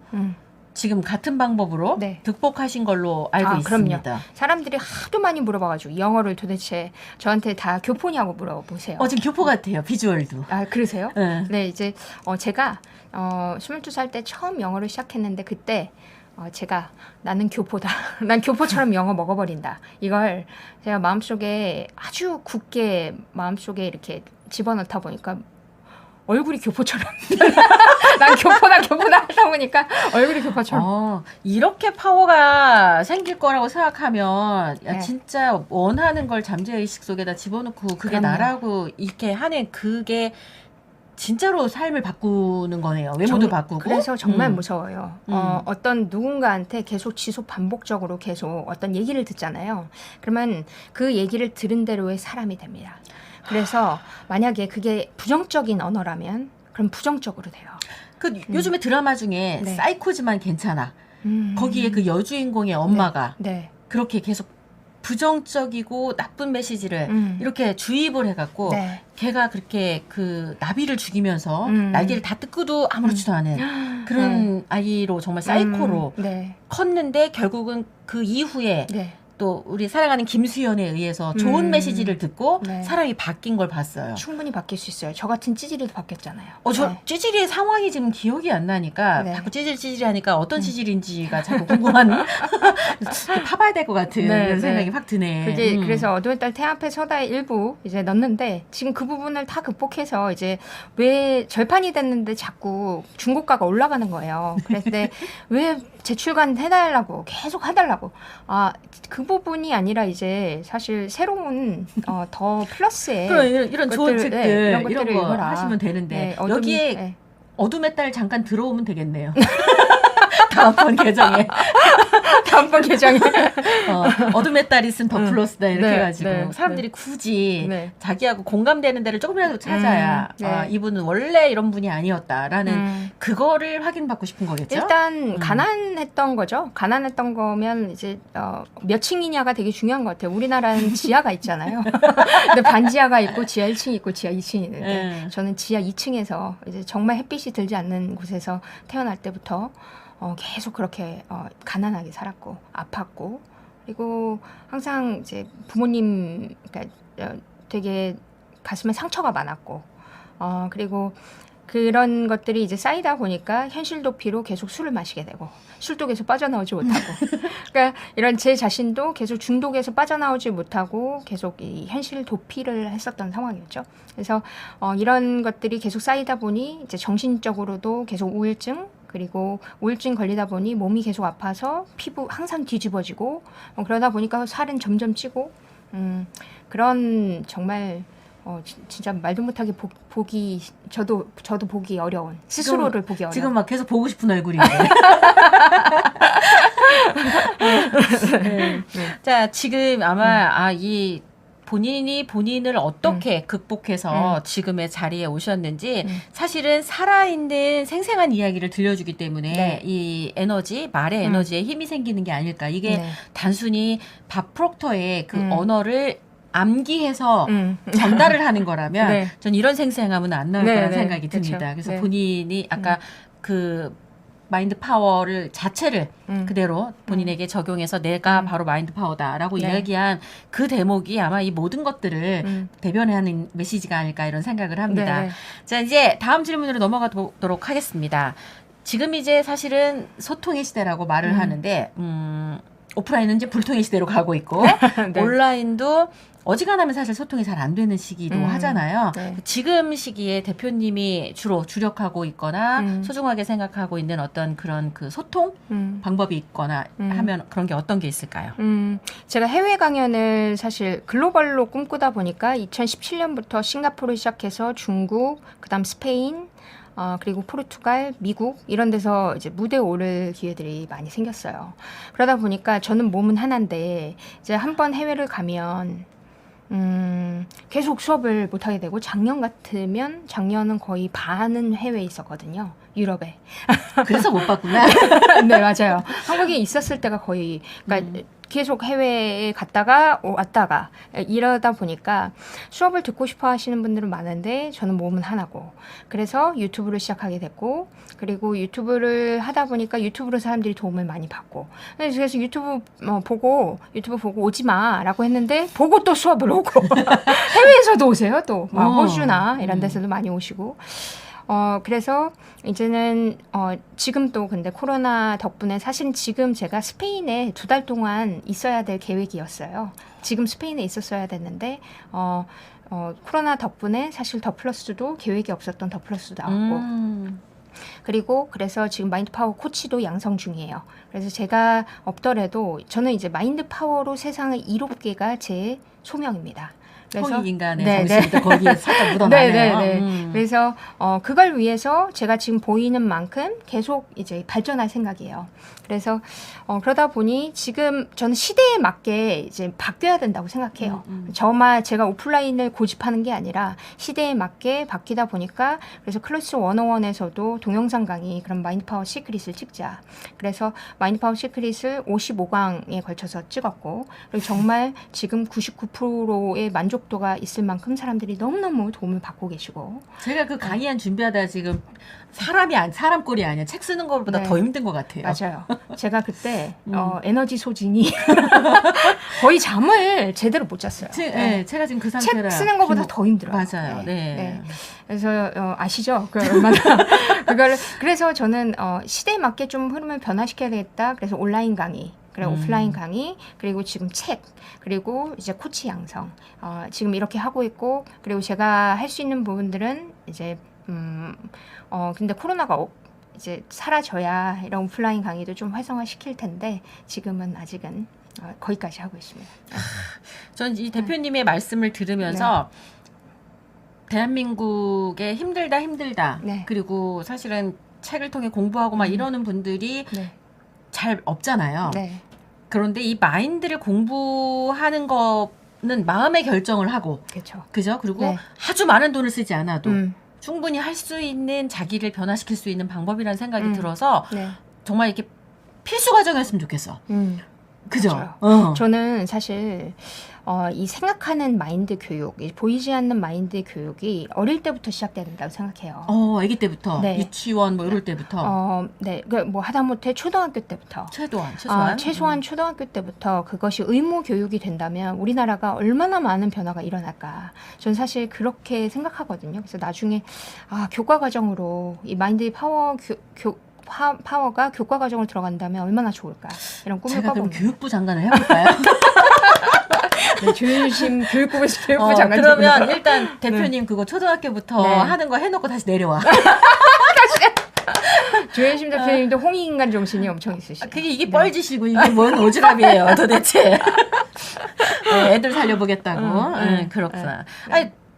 지금 같은 방법으로 네. 극복하신 걸로 알고 있습니다. 그럼요. 사람들이 하도 많이 물어봐가지고 영어를 도대체 저한테 다 교포냐고 물어보세요. 지금 교포 같아요. 비주얼도. 아, 그러세요? 네. 네, 이제 제가 22살 때 처음 영어를 시작했는데 그때 제가 나는 교포다. 난 교포처럼 영어 먹어버린다. 이걸 제가 마음속에 아주 굳게 마음속에 이렇게 집어넣다 보니까 얼굴이 교포처럼 난 교포다 하다 보니까 얼굴이 교포처럼 이렇게 파워가 생길 거라고 생각하면 야, 네. 진짜 원하는 걸 잠재의식 속에다 집어넣고 그게 그럼요. 나라고 이렇게 하는 그게 진짜로 삶을 바꾸는 거네요. 외모도 바꾸고. 그래서 정말 무서워요. 음. 어떤 누군가한테 계속 지속 반복적으로 계속 어떤 얘기를 듣잖아요. 그러면 그 얘기를 들은 대로의 사람이 됩니다. 그래서 만약에 그게 부정적인 언어라면 그럼 부정적으로 돼요. 요즘에 드라마 중에 네. 사이코지만 괜찮아. 거기에 그 여주인공의 엄마가 네. 그렇게 계속 부정적이고 나쁜 메시지를 이렇게 주입을 해갖고 네. 걔가 그렇게 그 나비를 죽이면서 음. 날개를 다 뜯고도 아무렇지도 않은 그런 아이로 정말 사이코로 네. 컸는데 결국은 그 이후에 네. 또 우리 사랑하는 김수현에 의해서 좋은 메시지를 듣고 네. 사람이 바뀐 걸 봤어요. 충분히 바뀔 수 있어요. 저 같은 찌질이도 바뀌었잖아요. 저 네. 찌질이의 상황이 지금 기억이 안 나니까 네. 자꾸 찌질찌질이 하니까 어떤 찌질인지가 자꾸 궁금한 파봐야 될 것 같은 네, 그런 네. 생각이 확 드네. 그게 그래서 어두운 딸 태앞에 서다의 일부 이제 넣는데 지금 그 부분을 다 극복해서 이제 왜 절판이 됐는데 자꾸 중고가가 올라가는 거예요. 그랬는데 왜 재출간 해달라고 계속 해달라고 그 부분이 아니라 이제 사실 새로운 더 플러스의 그럼 이런 좋은 것들, 책들 네, 이런 이런 것들을 거 읽어라. 하시면 되는데 네, 여기에 네. 어둠의 딸 잠깐 들어오면 되겠네요. 다음번 계정에 다음번 계정에 어둠의 딸이 쓴 더 플러스다 이렇게 네, 해가지고 네, 사람들이 굳이 네. 자기하고 공감되는 데를 조금이라도 찾아야 네. 이분은 원래 이런 분이 아니었다라는 그거를 확인받고 싶은 거겠죠? 일단 가난했던 거죠. 가난했던 거면 이제 몇 층이냐가 되게 중요한 것 같아요. 우리나라는 지하가 있잖아요. 근데 반지하가 있고 지하 1층이 있고 지하 2층이 있는데 저는 지하 2층에서 이제 정말 햇빛이 들지 않는 곳에서 태어날 때부터 계속 그렇게 가난하게 살았고 아팠고 그리고 항상 이제 부모님 그러니까 되게 가슴에 상처가 많았고 그리고 그런 것들이 이제 쌓이다 보니까 현실 도피로 계속 술을 마시게 되고 술독에서 빠져나오지 못하고 그러니까 이런 제 자신도 계속 중독에서 빠져나오지 못하고 계속 이 현실 도피를 했었던 상황이었죠. 그래서 이런 것들이 계속 쌓이다 보니 이제 정신적으로도 계속 우울증 그리고 우울증 걸리다 보니 몸이 계속 아파서 피부 항상 뒤집어지고 그러다 보니까 살은 점점 찌고 그런 정말 진짜 말도 못하게 보기 저도 보기 어려운 스스로를 보기 어려운 지금 막 계속 보고 싶은 얼굴인데. 네. 자 지금 아마 이 본인이 본인을 어떻게 극복해서 지금의 자리에 오셨는지 사실은 살아있는 생생한 이야기를 들려주기 때문에 이 에너지, 말의 에너지에 힘이 생기는 게 아닐까. 이게 단순히 밥 프록터의 그 언어를 암기해서 전달을 하는 거라면 전 이런 생생함은 안 나올 거라는 생각이 듭니다. 그래서 본인이 아까 그 마인드 파워를 자체를 그대로 본인에게 적용해서 내가 바로 마인드 파워다라고 이야기한 그 대목이 아마 이 모든 것들을 대변하는 메시지가 아닐까 이런 생각을 합니다. 자 이제 다음 질문으로 넘어가 보도록 하겠습니다. 지금 이제 사실은 소통의 시대라고 말을 하는데 오프라인은 이제 불통의 시대로 가고 있고 온라인도 어지간하면 사실 소통이 잘 안 되는 시기도 하잖아요. 지금 시기에 대표님이 주로 주력하고 있거나 소중하게 생각하고 있는 어떤 그런 그 소통 방법이 있거나 하면 그런 게 어떤 게 있을까요? 제가 해외 강연을 사실 글로벌로 꿈꾸다 보니까 2017년부터 싱가포르 시작해서 중국, 그다음 스페인, 그리고 포르투갈, 미국 이런 데서 이제 무대에 오를 기회들이 많이 생겼어요. 그러다 보니까 저는 몸은 하나인데 이제 한번 해외를 가면 계속 수업을 못 하게 되고 작년은 거의 반은 해외에 있었거든요. 유럽에. 그래서 못 봤구나. 네, 맞아요. 한국에 있었을 때가 거의, 그러니까 계속 해외에 갔다가 왔다가 이러다 보니까 수업을 듣고 싶어 하시는 분들은 많은데 저는 몸은 하나고. 그래서 유튜브를 시작하게 됐고, 그리고 유튜브를 하다 보니까 유튜브로 사람들이 도움을 많이 받고. 그래서 유튜브 보고 오지 마라고 했는데 보고 또 수업을 오고. 해외에서도 오세요, 또. 막 호주나 이런 데서도 많이 오시고. 그래서 이제는 지금 또 근데 코로나 덕분에 사실은 지금 제가 스페인에 2달 동안 있어야 될 계획이었어요. 지금 스페인에 있었어야 됐는데 코로나 덕분에 사실 더 플러스도 계획이 없었던 더 플러스도 나왔고 그리고 그래서 지금 마인드 파워 코치도 양성 중이에요. 그래서 제가 없더라도 저는 이제 마인드 파워로 세상을 이롭게가 제 소명입니다. 그래서 홍익인간의 정신도 거기에 살짝 묻어나네요. 그래서 그걸 위해서 제가 지금 보이는 만큼 계속 이제 발전할 생각이에요. 그래서 그러다 보니 지금 저는 시대에 맞게 이제 바뀌어야 된다고 생각해요. 저만 제가 오프라인을 고집하는 게 아니라 시대에 맞게 바뀌다 보니까 그래서 클래스 101에서도 동영상 강의 그런 마인드 파워 시크릿을 찍자. 그래서 마인드 파워 시크릿을 55강에 걸쳐서 찍었고 그리고 정말 지금 99%의 만족도가 있을 만큼 사람들이 너무너무 도움을 받고 계시고 제가 그 강의안 준비하다 지금 사람 꼴이 아니야. 책 쓰는 것보다 더 힘든 것 같아요. 맞아요. 제가 그때 에너지 소진이 거의 잠을 제대로 못 잤어요. 제가 지금 그 상태라 책 쓰는 것보다 더 힘들어요. 맞아요. 네. 그래서 아시죠? 그래서 저는 시대에 맞게 좀 흐름을 변화시켜야 되겠다. 그래서 온라인 강의. 오프라인 강의, 그리고 지금 책, 그리고 이제 코치 양성. 지금 이렇게 하고 있고, 그리고 제가 할 수 있는 부분들은 이제, 근데 코로나가 이제 사라져야 이런 오프라인 강의도 좀 활성화 시킬 텐데, 지금은 아직은 거기까지 하고 있습니다. 전 이 대표님의 말씀을 들으면서 대한민국의 힘들다. 네. 그리고 사실은 책을 통해 공부하고 막 이러는 분들이 잘 없잖아요. 네. 그런데 이 마인드를 공부하는 거는 마음의 결정을 하고, 그렇죠. 그죠? 그리고 아주 많은 돈을 쓰지 않아도 충분히 할 수 있는 자기를 변화시킬 수 있는 방법이라는 생각이 들어서 정말 이렇게 필수 과정이었으면 좋겠어. 그죠? 저는 사실 이 생각하는 마인드 교육, 보이지 않는 마인드 교육이 어릴 때부터 시작돼야 된다고 생각해요. 아기 때부터 유치원 뭐 이럴 때부터. 뭐 하다못해 초등학교 때부터. 최소한 초등학교 때부터 그것이 의무 교육이 된다면 우리나라가 얼마나 많은 변화가 일어날까. 전 사실 그렇게 생각하거든요. 그래서 나중에 교과 과정으로 이 마인드 파워가 교과 과정으로 들어간다면 얼마나 좋을까 이런 꿈을 제가 그럼 꿔봅니다. 교육부 장관을 해볼까요? 네, 조윤심 교육부 장관. 그러면 일단 대표님 그거 초등학교부터 하는 거 해놓고 다시 내려와. 조윤심 대표님도 홍익인간 정신이 엄청 있으시죠. 이게 뻘짓이고 이게 뭔 오지랖이에요 도대체. 애들 살려보겠다고. 그렇구나.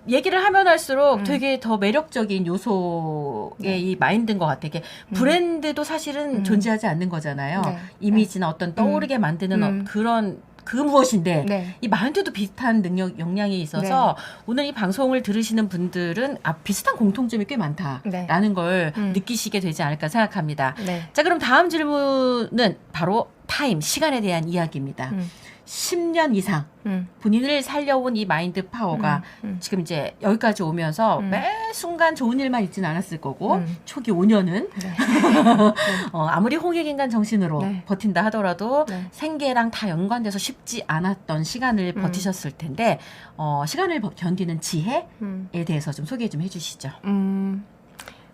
얘기를 하면 할수록 되게 더 매력적인 요소의 이 마인드인 것 같아. 이게 브랜드도 사실은 존재하지 않는 거잖아요. 이미지나 어떤 떠오르게 만드는 그 무엇인데 이 마인드도 비슷한 역량이 있어서 오늘 이 방송을 들으시는 분들은 비슷한 공통점이 꽤 많다라는 걸 느끼시게 되지 않을까 생각합니다. 자, 그럼 다음 질문은 바로 시간에 대한 이야기입니다. 10년 이상 본인을 살려온 이 마인드 파워가 지금 이제 여기까지 오면서 매 순간 좋은 일만 있지는 않았을 거고 초기 5년은 아무리 홍익인간 정신으로 버틴다 하더라도 생계랑 다 연관돼서 쉽지 않았던 시간을 버티셨을 텐데 시간을 견디는 지혜에 대해서 좀 소개 좀 해주시죠.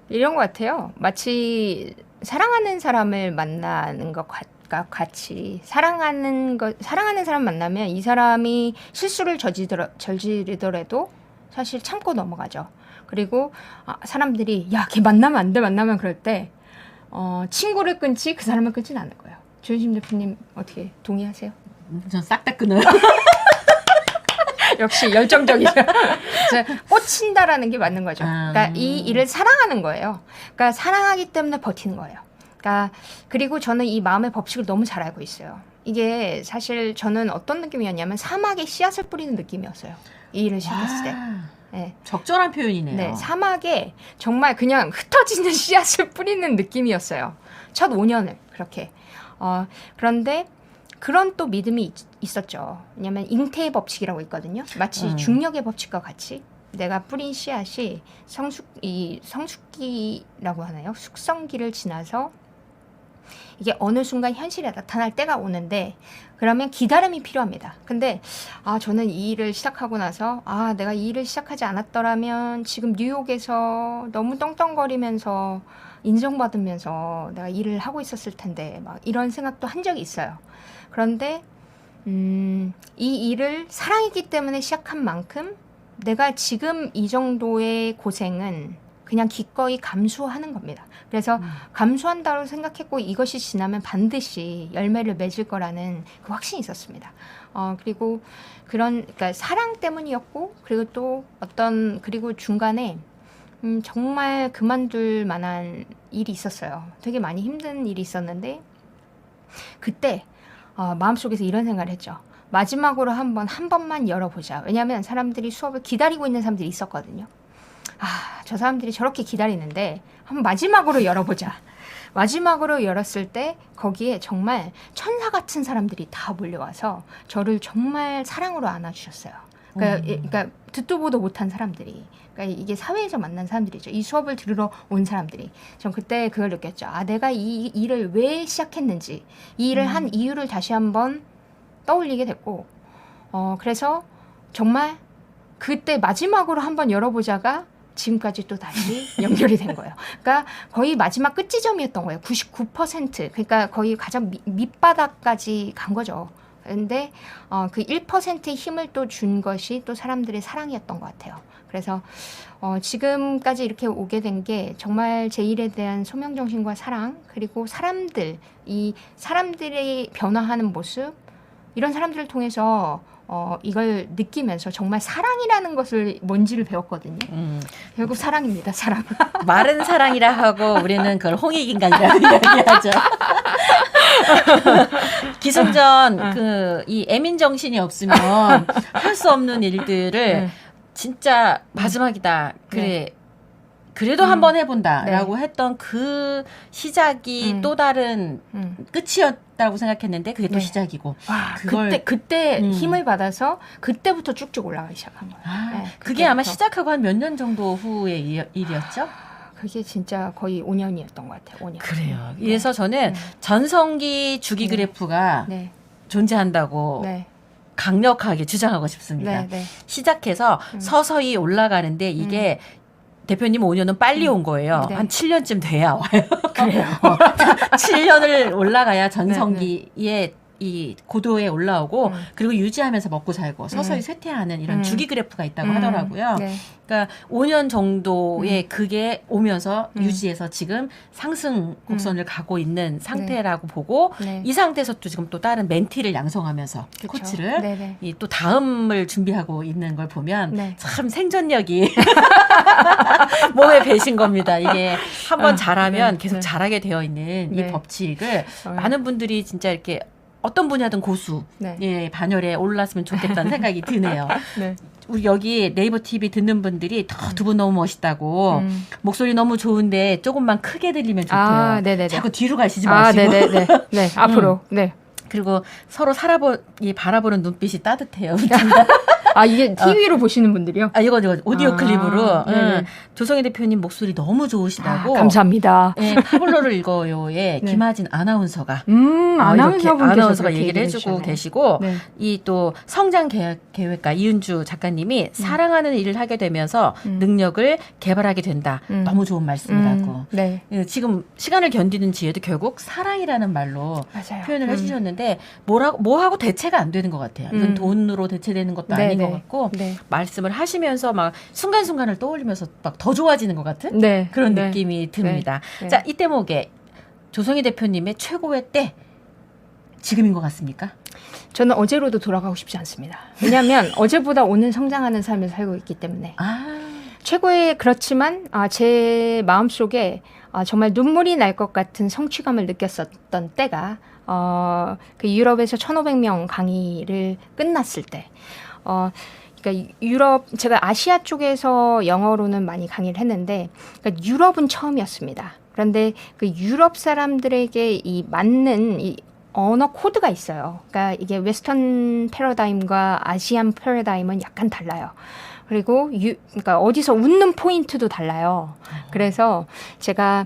이런 것 같아요. 마치 사랑하는 사람을 만나는 것 같이 사랑하는 사람 만나면 이 사람이 실수를 저지르더라도 사실 참고 넘어가죠. 그리고 사람들이 걔 만나면 안 돼, 만나면 그럴 때 친구를 끊지 그 사람을 끊지는 않을 거예요. 조윤심 대표님 어떻게 동의하세요? 전 싹 다 끊어요. 역시 열정적이죠. 꽂힌다라는 게 맞는 거죠. 그러니까 이 일을 사랑하는 거예요. 그러니까 사랑하기 때문에 버티는 거예요. 그리고 저는 이 마음의 법칙을 너무 잘 알고 있어요. 이게 사실 저는 어떤 느낌이었냐면 사막에 씨앗을 뿌리는 느낌이었어요. 이 일을 시작했을 때. 네. 적절한 표현이네요. 네, 사막에 정말 그냥 흩어지는 씨앗을 뿌리는 느낌이었어요. 첫 5년을 그렇게. 그런데 그런 또 믿음이 있었죠. 왜냐하면 잉태의 법칙이라고 있거든요. 마치 중력의 법칙과 같이 내가 뿌린 씨앗이 성숙기라고 하나요? 숙성기를 지나서 이게 어느 순간 현실에 나타날 때가 오는데 그러면 기다림이 필요합니다. 근데 저는 이 일을 시작하고 나서 내가 이 일을 시작하지 않았더라면 지금 뉴욕에서 너무 떵떵거리면서 인정받으면서 내가 일을 하고 있었을 텐데 막 이런 생각도 한 적이 있어요. 그런데 이 일을 사랑했기 때문에 시작한 만큼 내가 지금 이 정도의 고생은 그냥 기꺼이 감수하는 겁니다. 그래서 감수한다고 생각했고 이것이 지나면 반드시 열매를 맺을 거라는 그 확신이 있었습니다. 그리고 그러니까 사랑 때문이었고 그리고 또 그리고 중간에 정말 그만둘 만한 일이 있었어요. 되게 많이 힘든 일이 있었는데 그때 마음속에서 이런 생각을 했죠. 마지막으로 한 번만 열어보자. 왜냐하면 사람들이 수업을 기다리고 있는 사람들이 있었거든요. 저 사람들이 저렇게 기다리는데 한번 마지막으로 열어보자. 마지막으로 열었을 때 거기에 정말 천사 같은 사람들이 다 몰려와서 저를 정말 사랑으로 안아주셨어요. 그러니까 듣도 보도 못한 사람들이. 그러니까 이게 사회에서 만난 사람들이죠. 이 수업을 들으러 온 사람들이. 전 그때 그걸 느꼈죠. 내가 이 일을 왜 시작했는지, 이 일을 한 이유를 다시 한번 떠올리게 됐고, 그래서 정말 그때 마지막으로 한번 열어보자가 지금까지 또 다시 연결이 된 거예요. 그러니까 거의 마지막 끝지점이었던 거예요. 99%. 그러니까 거의 가장 밑바닥까지 간 거죠. 근데 그 1%의 힘을 또 준 것이 또 사람들의 사랑이었던 것 같아요. 그래서 지금까지 이렇게 오게 된 게 정말 제 일에 대한 소명정신과 사랑, 그리고 이 사람들의 변화하는 모습, 이런 사람들을 통해서 이걸 느끼면서 정말 사랑이라는 것을 뭔지를 배웠거든요. 결국 사랑입니다, 사랑. 마른 사랑이라 하고 우리는 그걸 홍익인간이라고 이야기하죠. 기승전 이 애민 정신이 없으면 할 수 없는 일들을 진짜 마지막이다. 그래도 한번 해본다라고 했던 그 시작이 또 다른 끝이었다고 생각했는데 그게 또 시작이고. 그때 힘을 받아서 그때부터 쭉쭉 올라가기 시작한 거예요. 그게 아마 시작하고 한 몇 년 정도 후의 일이었죠? 그게 진짜 거의 5년이었던 것 같아요. 5년. 그래요. 그래서 저는 전성기 주기 그래프가 존재한다고 강력하게 주장하고 싶습니다. 시작해서 서서히 올라가는데 이게 대표님 5년은 빨리 온 거예요. 한 7년쯤 돼야 와요. 그래요. 7년을 올라가야 전성기에 이 고도에 올라오고 그리고 유지하면서 먹고 살고 서서히 쇠퇴하는 이런 주기 그래프가 있다고 하더라고요. 그러니까 5년 정도의 그게 오면서 유지해서 지금 상승 곡선을 가고 있는 상태라고 보고 이 상태에서 또 지금 또 다른 멘티를 양성하면서 코치를 또 다음을 준비하고 있는 걸 보면 참 생존력이 몸에 배신 겁니다. 이게 한번 잘하면 계속 잘하게 되어 있는 이 법칙을 많은 분들이 진짜 이렇게 어떤 분야든 고수 반열에 올랐으면 좋겠다는 생각이 드네요. 우리 여기 네이버 TV 듣는 분들이 두 분 너무 멋있다고 목소리 너무 좋은데 조금만 크게 들리면 좋대요. 자꾸 뒤로 가시지 마시고 앞으로. 그리고 서로 바라보는 눈빛이 따뜻해요. 이게 TV로 보시는 분들이요? 이거 오디오 클립으로. 조성희 대표님 목소리 너무 좋으시다고. 감사합니다. 파블로를 읽어요에 김하진 아나운서가 아나운서가 얘기를 해주고 계시고 이 또 성장 계획가 이은주 작가님이 사랑하는 일을 하게 되면서 능력을 개발하게 된다. 너무 좋은 말씀이라고. 지금 시간을 견디는 지혜도 결국 사랑이라는 말로 표현을 해주셨는데 뭐하고 대체가 안 되는 것 같아요. 이건 돈으로 대체되는 것도 아닌 것 같고 말씀을 하시면서 막 순간순간을 떠올리면서 막 더 좋아지는 것 같은 그런 느낌이 듭니다. 자, 이 대목에 조성희 대표님의 최고의 때 지금인 것 같습니까? 저는 어제로도 돌아가고 싶지 않습니다. 왜냐하면 어제보다 오늘 성장하는 삶을 살고 있기 때문에 최고의 그렇지만 제 마음속에 정말 눈물이 날 것 같은 성취감을 느꼈었던 때가 그 유럽에서 1,500명 강의를 끝났을 때 그러니까 유럽 제가 아시아 쪽에서 영어로는 많이 강의를 했는데 그러니까 유럽은 처음이었습니다. 그런데 그 유럽 사람들에게 이 맞는 이 언어 코드가 있어요. 그러니까 이게 웨스턴 패러다임과 아시안 패러다임은 약간 달라요. 그리고 그러니까 어디서 웃는 포인트도 달라요. 그래서 제가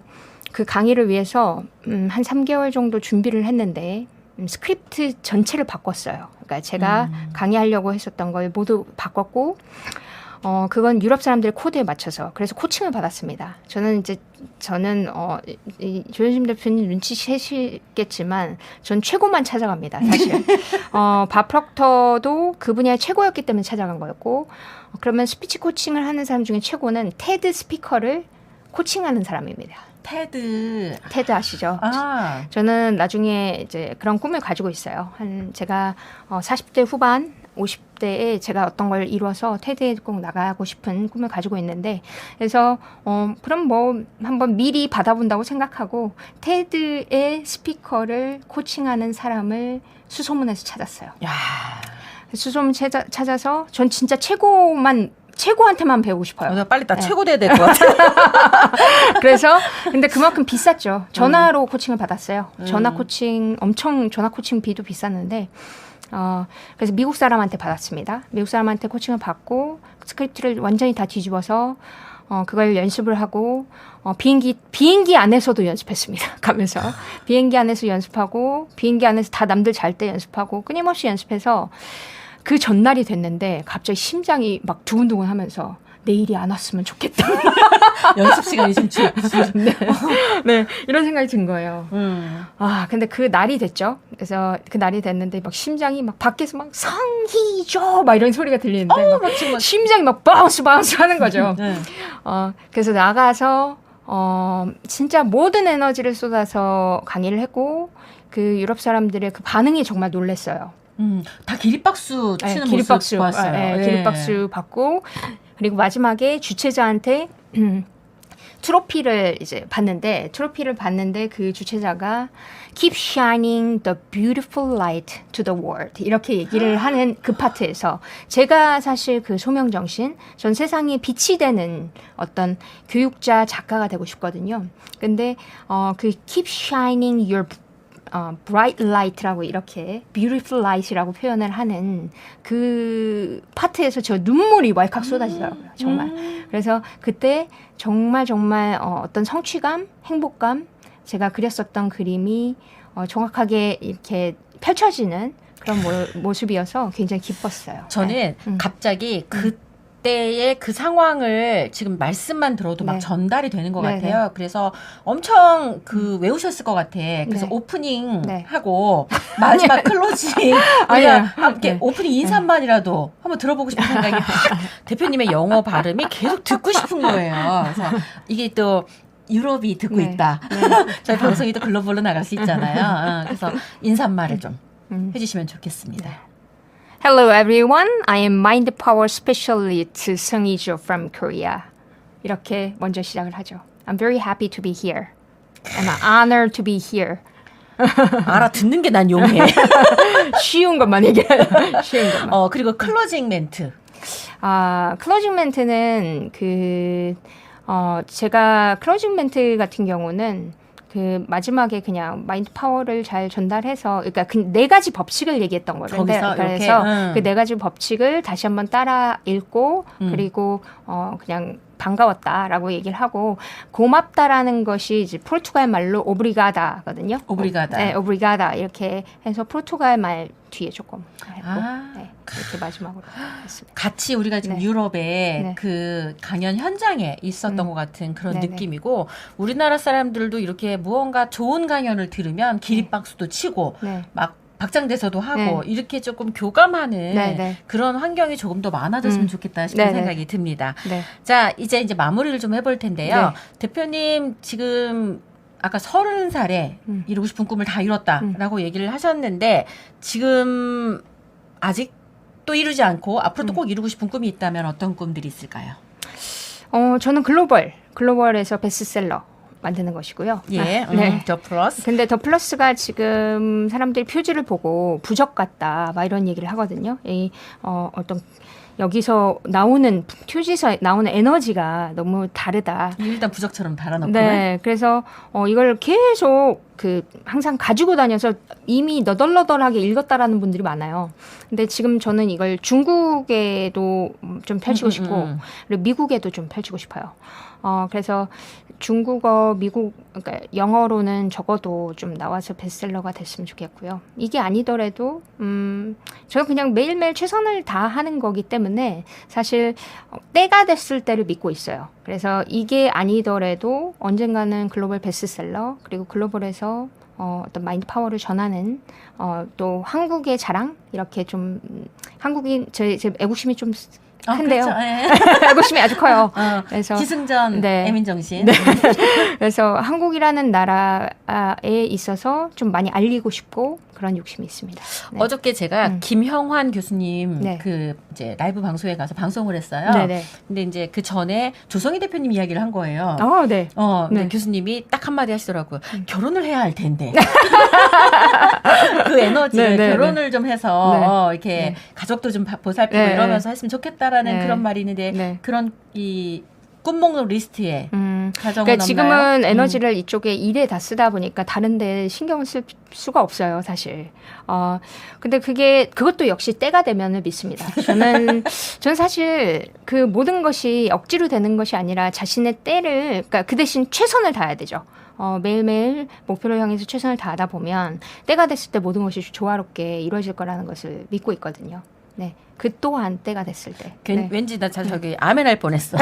그 강의를 위해서 한 3개월 정도 준비를 했는데 스크립트 전체를 바꿨어요. 그러니까 제가 강의하려고 했었던 걸 모두 바꿨고 그건 유럽 사람들의 코드에 맞춰서 그래서 코칭을 받았습니다. 저는 조현심 대표님 눈치채시겠지만 전 최고만 찾아갑니다. 사실 밥 프록터도 그 분야의 최고였기 때문에 찾아간 거였고 그러면 스피치 코칭을 하는 사람 중에 최고는 테드 스피커를 코칭하는 사람입니다. 테드 아시죠? 아. 저는 나중에 이제 그런 꿈을 가지고 있어요. 제가 40대 후반 50대에 제가 어떤 걸 이뤄서 테드에 꼭 나가고 싶은 꿈을 가지고 있는데 그래서 그럼 뭐 한번 미리 받아본다고 생각하고 테드의 스피커를 코칭하는 사람을 수소문해서 찾았어요. 야. 수소문 찾아서 전 진짜 최고한테만 배우고 싶어요. 빨리 나 최고 돼야 될 것 같아. 그래서 근데 그만큼 비쌌죠. 전화로 코칭을 받았어요. 전화 코칭 비도 비쌌는데 그래서 미국 사람한테 받았습니다. 미국 사람한테 코칭을 받고 스크립트를 완전히 다 뒤집어서 그걸 연습을 하고 비행기 안에서도 연습했습니다. 가면서 비행기 안에서 연습하고 비행기 안에서 다 남들 잘 때 연습하고 끊임없이 연습해서 그 전날이 됐는데 갑자기 심장이 막 두근두근 하면서 내일이 안 왔으면 좋겠다. 연습 시간이 좀 네, 이런 생각이 든 거예요. 근데 그 날이 됐죠. 그래서 그 날이 됐는데 막 심장이 막 밖에서 막 성희조 막 이런 소리가 들리는데 막 심장이 막 바운스 하는 거죠. 네. 그래서 나가서 진짜 모든 에너지를 쏟아서 강의를 했고 그 유럽 사람들의 그 반응이 정말 놀랐어요. 다 기립박수 치는 기립박수 모습 봤어요. 네, 기립박수 받고 그리고 마지막에 주최자한테 트로피를 받는데 그 주최자가 Keep shining the beautiful light to the world 이렇게 얘기를 하는 그 파트에서 제가 사실 그 소명정신 전 세상에 빛이 되는 어떤 교육자 작가가 되고 싶거든요. 근데 그 Keep shining your bright light라고 이렇게 beautiful light이라고 표현을 하는 그 파트에서 저 눈물이 왈칵 쏟아지더라고요. 정말. 그래서 그때 정말 어떤 성취감, 행복감, 제가 그렸었던 그림이 정확하게 이렇게 펼쳐지는 그런 모습이어서 굉장히 기뻤어요. 저는 갑자기 그때의 그 상황을 지금 말씀만 들어도 막 전달이 되는 것 같아요. 그래서 엄청 외우셨을 것 같아. 그래서 오프닝 하고 마지막 클로징 우리가 함께 오프닝 인사만이라도 한번 들어보고 싶은 생각이 확 대표님의 영어 발음이 계속 듣고 싶은 거예요. 그래서 이게 또 유럽이 듣고 있다. 저희 방송이 또 글로벌로 나갈 수 있잖아요. 그래서 인사말을 좀 해주시면 좋겠습니다. Hello everyone, I am Mind Power Specialist Sung Hee-jo from Korea. 이렇게 먼저 시작을 하죠. I'm very happy to be here. I'm honored to be here. 알아듣는 게 난 용해. 쉬운 것만 얘기해요. 쉬운 것만. 그리고 클로징 멘트. 클로징 멘트는 제가 클로징 멘트 같은 경우는 그 마지막에 그냥 마인드 파워를 잘 전달해서 그러니까 그 네 가지 법칙을 얘기했던 거예요. 그래서 그 네 가지 법칙을 다시 한번 따라 읽고 그리고 그냥 반가웠다라고 얘기를 하고 고맙다라는 것이 이제 포르투갈 말로 오브리가다거든요. 오브리가다. 네, 오브리가다 이렇게 해서 포르투갈 말 뒤에 조금 했고 이렇게 마지막으로 했습니다. 같이 우리가 지금 유럽에 그 강연 현장에 있었던 것 같은 그런 느낌이고 우리나라 사람들도 이렇게 무언가 좋은 강연을 들으면 기립박수도 치고 막 박장대소도 하고 이렇게 조금 교감하는 그런 환경이 조금 더 많아졌으면 좋겠다 싶은 생각이 듭니다. 자, 이제 마무리를 좀 해볼 텐데요. 대표님 지금 아까 30살에 이루고 싶은 꿈을 다 이뤘다라고 얘기를 하셨는데 지금 아직 또 이루지 않고 앞으로 또 꼭 이루고 싶은 꿈이 있다면 어떤 꿈들이 있을까요? 저는 글로벌에서 베스트셀러 만드는 것이고요. 예, 네. 더 플러스. 근데 더 플러스가 지금 사람들이 표지를 보고 부적 같다, 막 이런 얘기를 하거든요. 어떤 여기서 나오는 표지에서 나오는 에너지가 너무 다르다. 일단 부적처럼 달아놓고. 네, 그래서 이걸 계속 항상 가지고 다녀서 이미 너덜너덜하게 읽었다라는 분들이 많아요. 근데 지금 저는 이걸 중국에도 좀 펼치고 싶고, 그리고 미국에도 좀 펼치고 싶어요. 그래서 중국어, 그러니까 영어로는 적어도 좀 나와서 베스트셀러가 됐으면 좋겠고요. 이게 아니더라도, 저는 그냥 매일매일 최선을 다하는 거기 때문에 사실 때가 됐을 때를 믿고 있어요. 그래서 이게 아니더라도 언젠가는 글로벌 베스트셀러, 그리고 글로벌에서 어떤 마인드 파워를 전하는 또 한국의 자랑, 이렇게 좀 한국인 제 애국심이 좀 큰데요. 그렇죠. 네. 애국심이 아주 커요. 그래서 기승전 네. 애민정신. 네. 그래서 한국이라는 나라에 있어서 좀 많이 알리고 싶고 그런 욕심이 있습니다. 네. 어저께 제가 김형환 교수님 네. 이제 라이브 방송에 가서 방송을 했어요. 네네. 근데 이제 그 전에 조성희 대표님 이야기를 한 거예요. 네. 근데 네. 교수님이 딱 한마디 하시더라고요. 결혼을 해야 할 텐데. 그 에너지를 네, 네, 결혼을 좀 해서 이렇게 네. 가족도 좀 보살피고 네, 이러면서 했으면 좋겠다라는 네. 그런 말이 있는데 네. 그런 이 꿈목록 리스트에 가정은 그러니까 없나요? 지금은 에너지를 이쪽에 일에 다 쓰다 보니까 다른 데 신경을 쓸 수가 없어요, 사실. 근데 그것도 역시 때가 되면은 믿습니다. 저는 사실 그 모든 것이 억지로 되는 것이 아니라 자신의 그러니까 그 대신 최선을 다해야 되죠. 매일매일 목표를 향해서 최선을 다하다 보면 때가 됐을 때 모든 것이 조화롭게 이루어질 거라는 것을 믿고 있거든요. 네. 그 또한 때가 됐을 때. 네. 왠지 나 저기 아멘 할 뻔했어.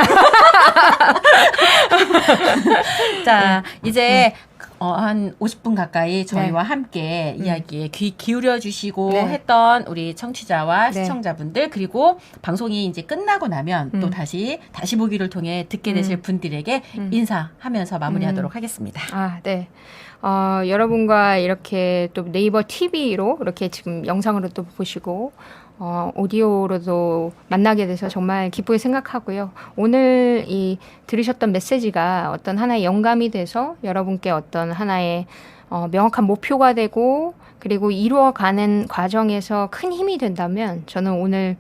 자, 이제 한 50분 가까이 저희와 함께 이야기에 귀 기울여 주시고 네. 했던 우리 청취자와 네. 시청자분들, 그리고 방송이 이제 끝나고 나면 또 다시 보기를 통해 듣게 되실 분들에게 인사하면서 마무리하도록 하겠습니다. 네. 여러분과 이렇게 또 네이버 TV로 이렇게 지금 영상으로 또 보시고 오디오로도 만나게 돼서 정말 기쁘게 생각하고요. 오늘 들으셨던 메시지가 어떤 하나의 영감이 돼서 여러분께 어떤 하나의 명확한 목표가 되고, 그리고 이루어가는 과정에서 큰 힘이 된다면 저는 오늘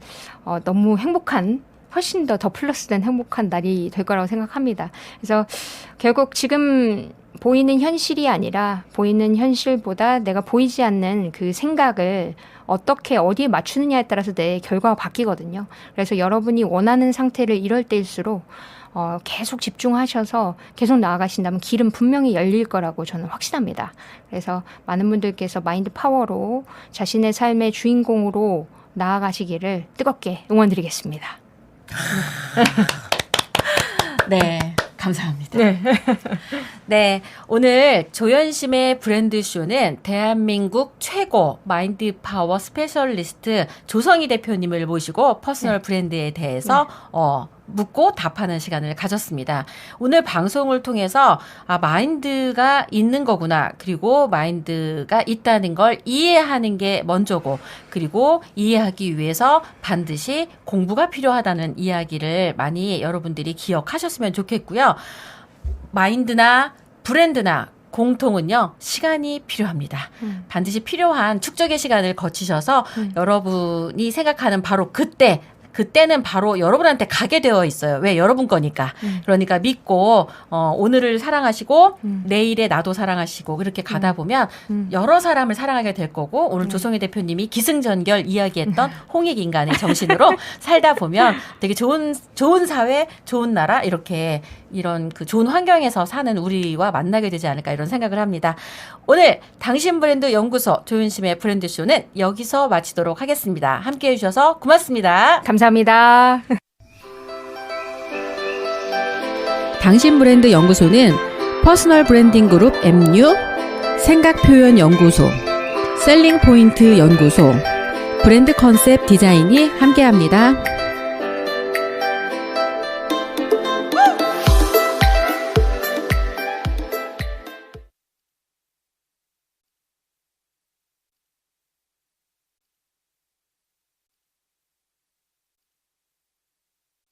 너무 행복한, 훨씬 더 플러스된 행복한 날이 될 거라고 생각합니다. 그래서 결국 지금 보이는 현실이 아니라 보이는 현실보다 내가 보이지 않는 그 생각을 어떻게 어디에 맞추느냐에 따라서 내 결과가 바뀌거든요. 그래서 여러분이 원하는 상태를 이럴 때일수록 계속 집중하셔서 계속 나아가신다면 길은 분명히 열릴 거라고 저는 확신합니다. 그래서 많은 분들께서 마인드 파워로 자신의 삶의 주인공으로 나아가시기를 뜨겁게 응원드리겠습니다. 네. 감사합니다. 네. 네, 오늘 조연심의 브랜드쇼는 대한민국 최고 마인드 파워 스페셜리스트 조성희 대표님을 모시고 퍼스널 브랜드에 대해서 묻고 답하는 시간을 가졌습니다. 오늘 방송을 통해서 마인드가 있는 거구나, 그리고 마인드가 있다는 걸 이해하는 게 먼저고, 그리고 이해하기 위해서 반드시 공부가 필요하다는 이야기를 많이 여러분들이 기억하셨으면 좋겠고요. 마인드나 브랜드나 공통은요, 시간이 필요합니다. 반드시 필요한 축적의 시간을 거치셔서 여러분이 생각하는 바로 그때는 바로 여러분한테 가게 되어 있어요. 왜? 여러분 거니까. 그러니까 믿고 오늘을 사랑하시고 내일의 나도 사랑하시고, 그렇게 가다 보면 여러 사람을 사랑하게 될 거고, 오늘 조성희 대표님이 기승전결 이야기했던 홍익인간의 정신으로 살다 보면 되게 좋은 사회, 좋은 나라, 이런 그 좋은 환경에서 사는 우리와 만나게 되지 않을까, 이런 생각을 합니다. 오늘 당신 브랜드 연구소 조윤심의 브랜드쇼는 여기서 마치도록 하겠습니다. 함께해 주셔서 고맙습니다. 감사합니다. 당신 브랜드 연구소는 퍼스널 브랜딩 그룹 MU, 생각표현 연구소, 셀링 포인트 연구소, 브랜드 컨셉 디자인이 함께합니다.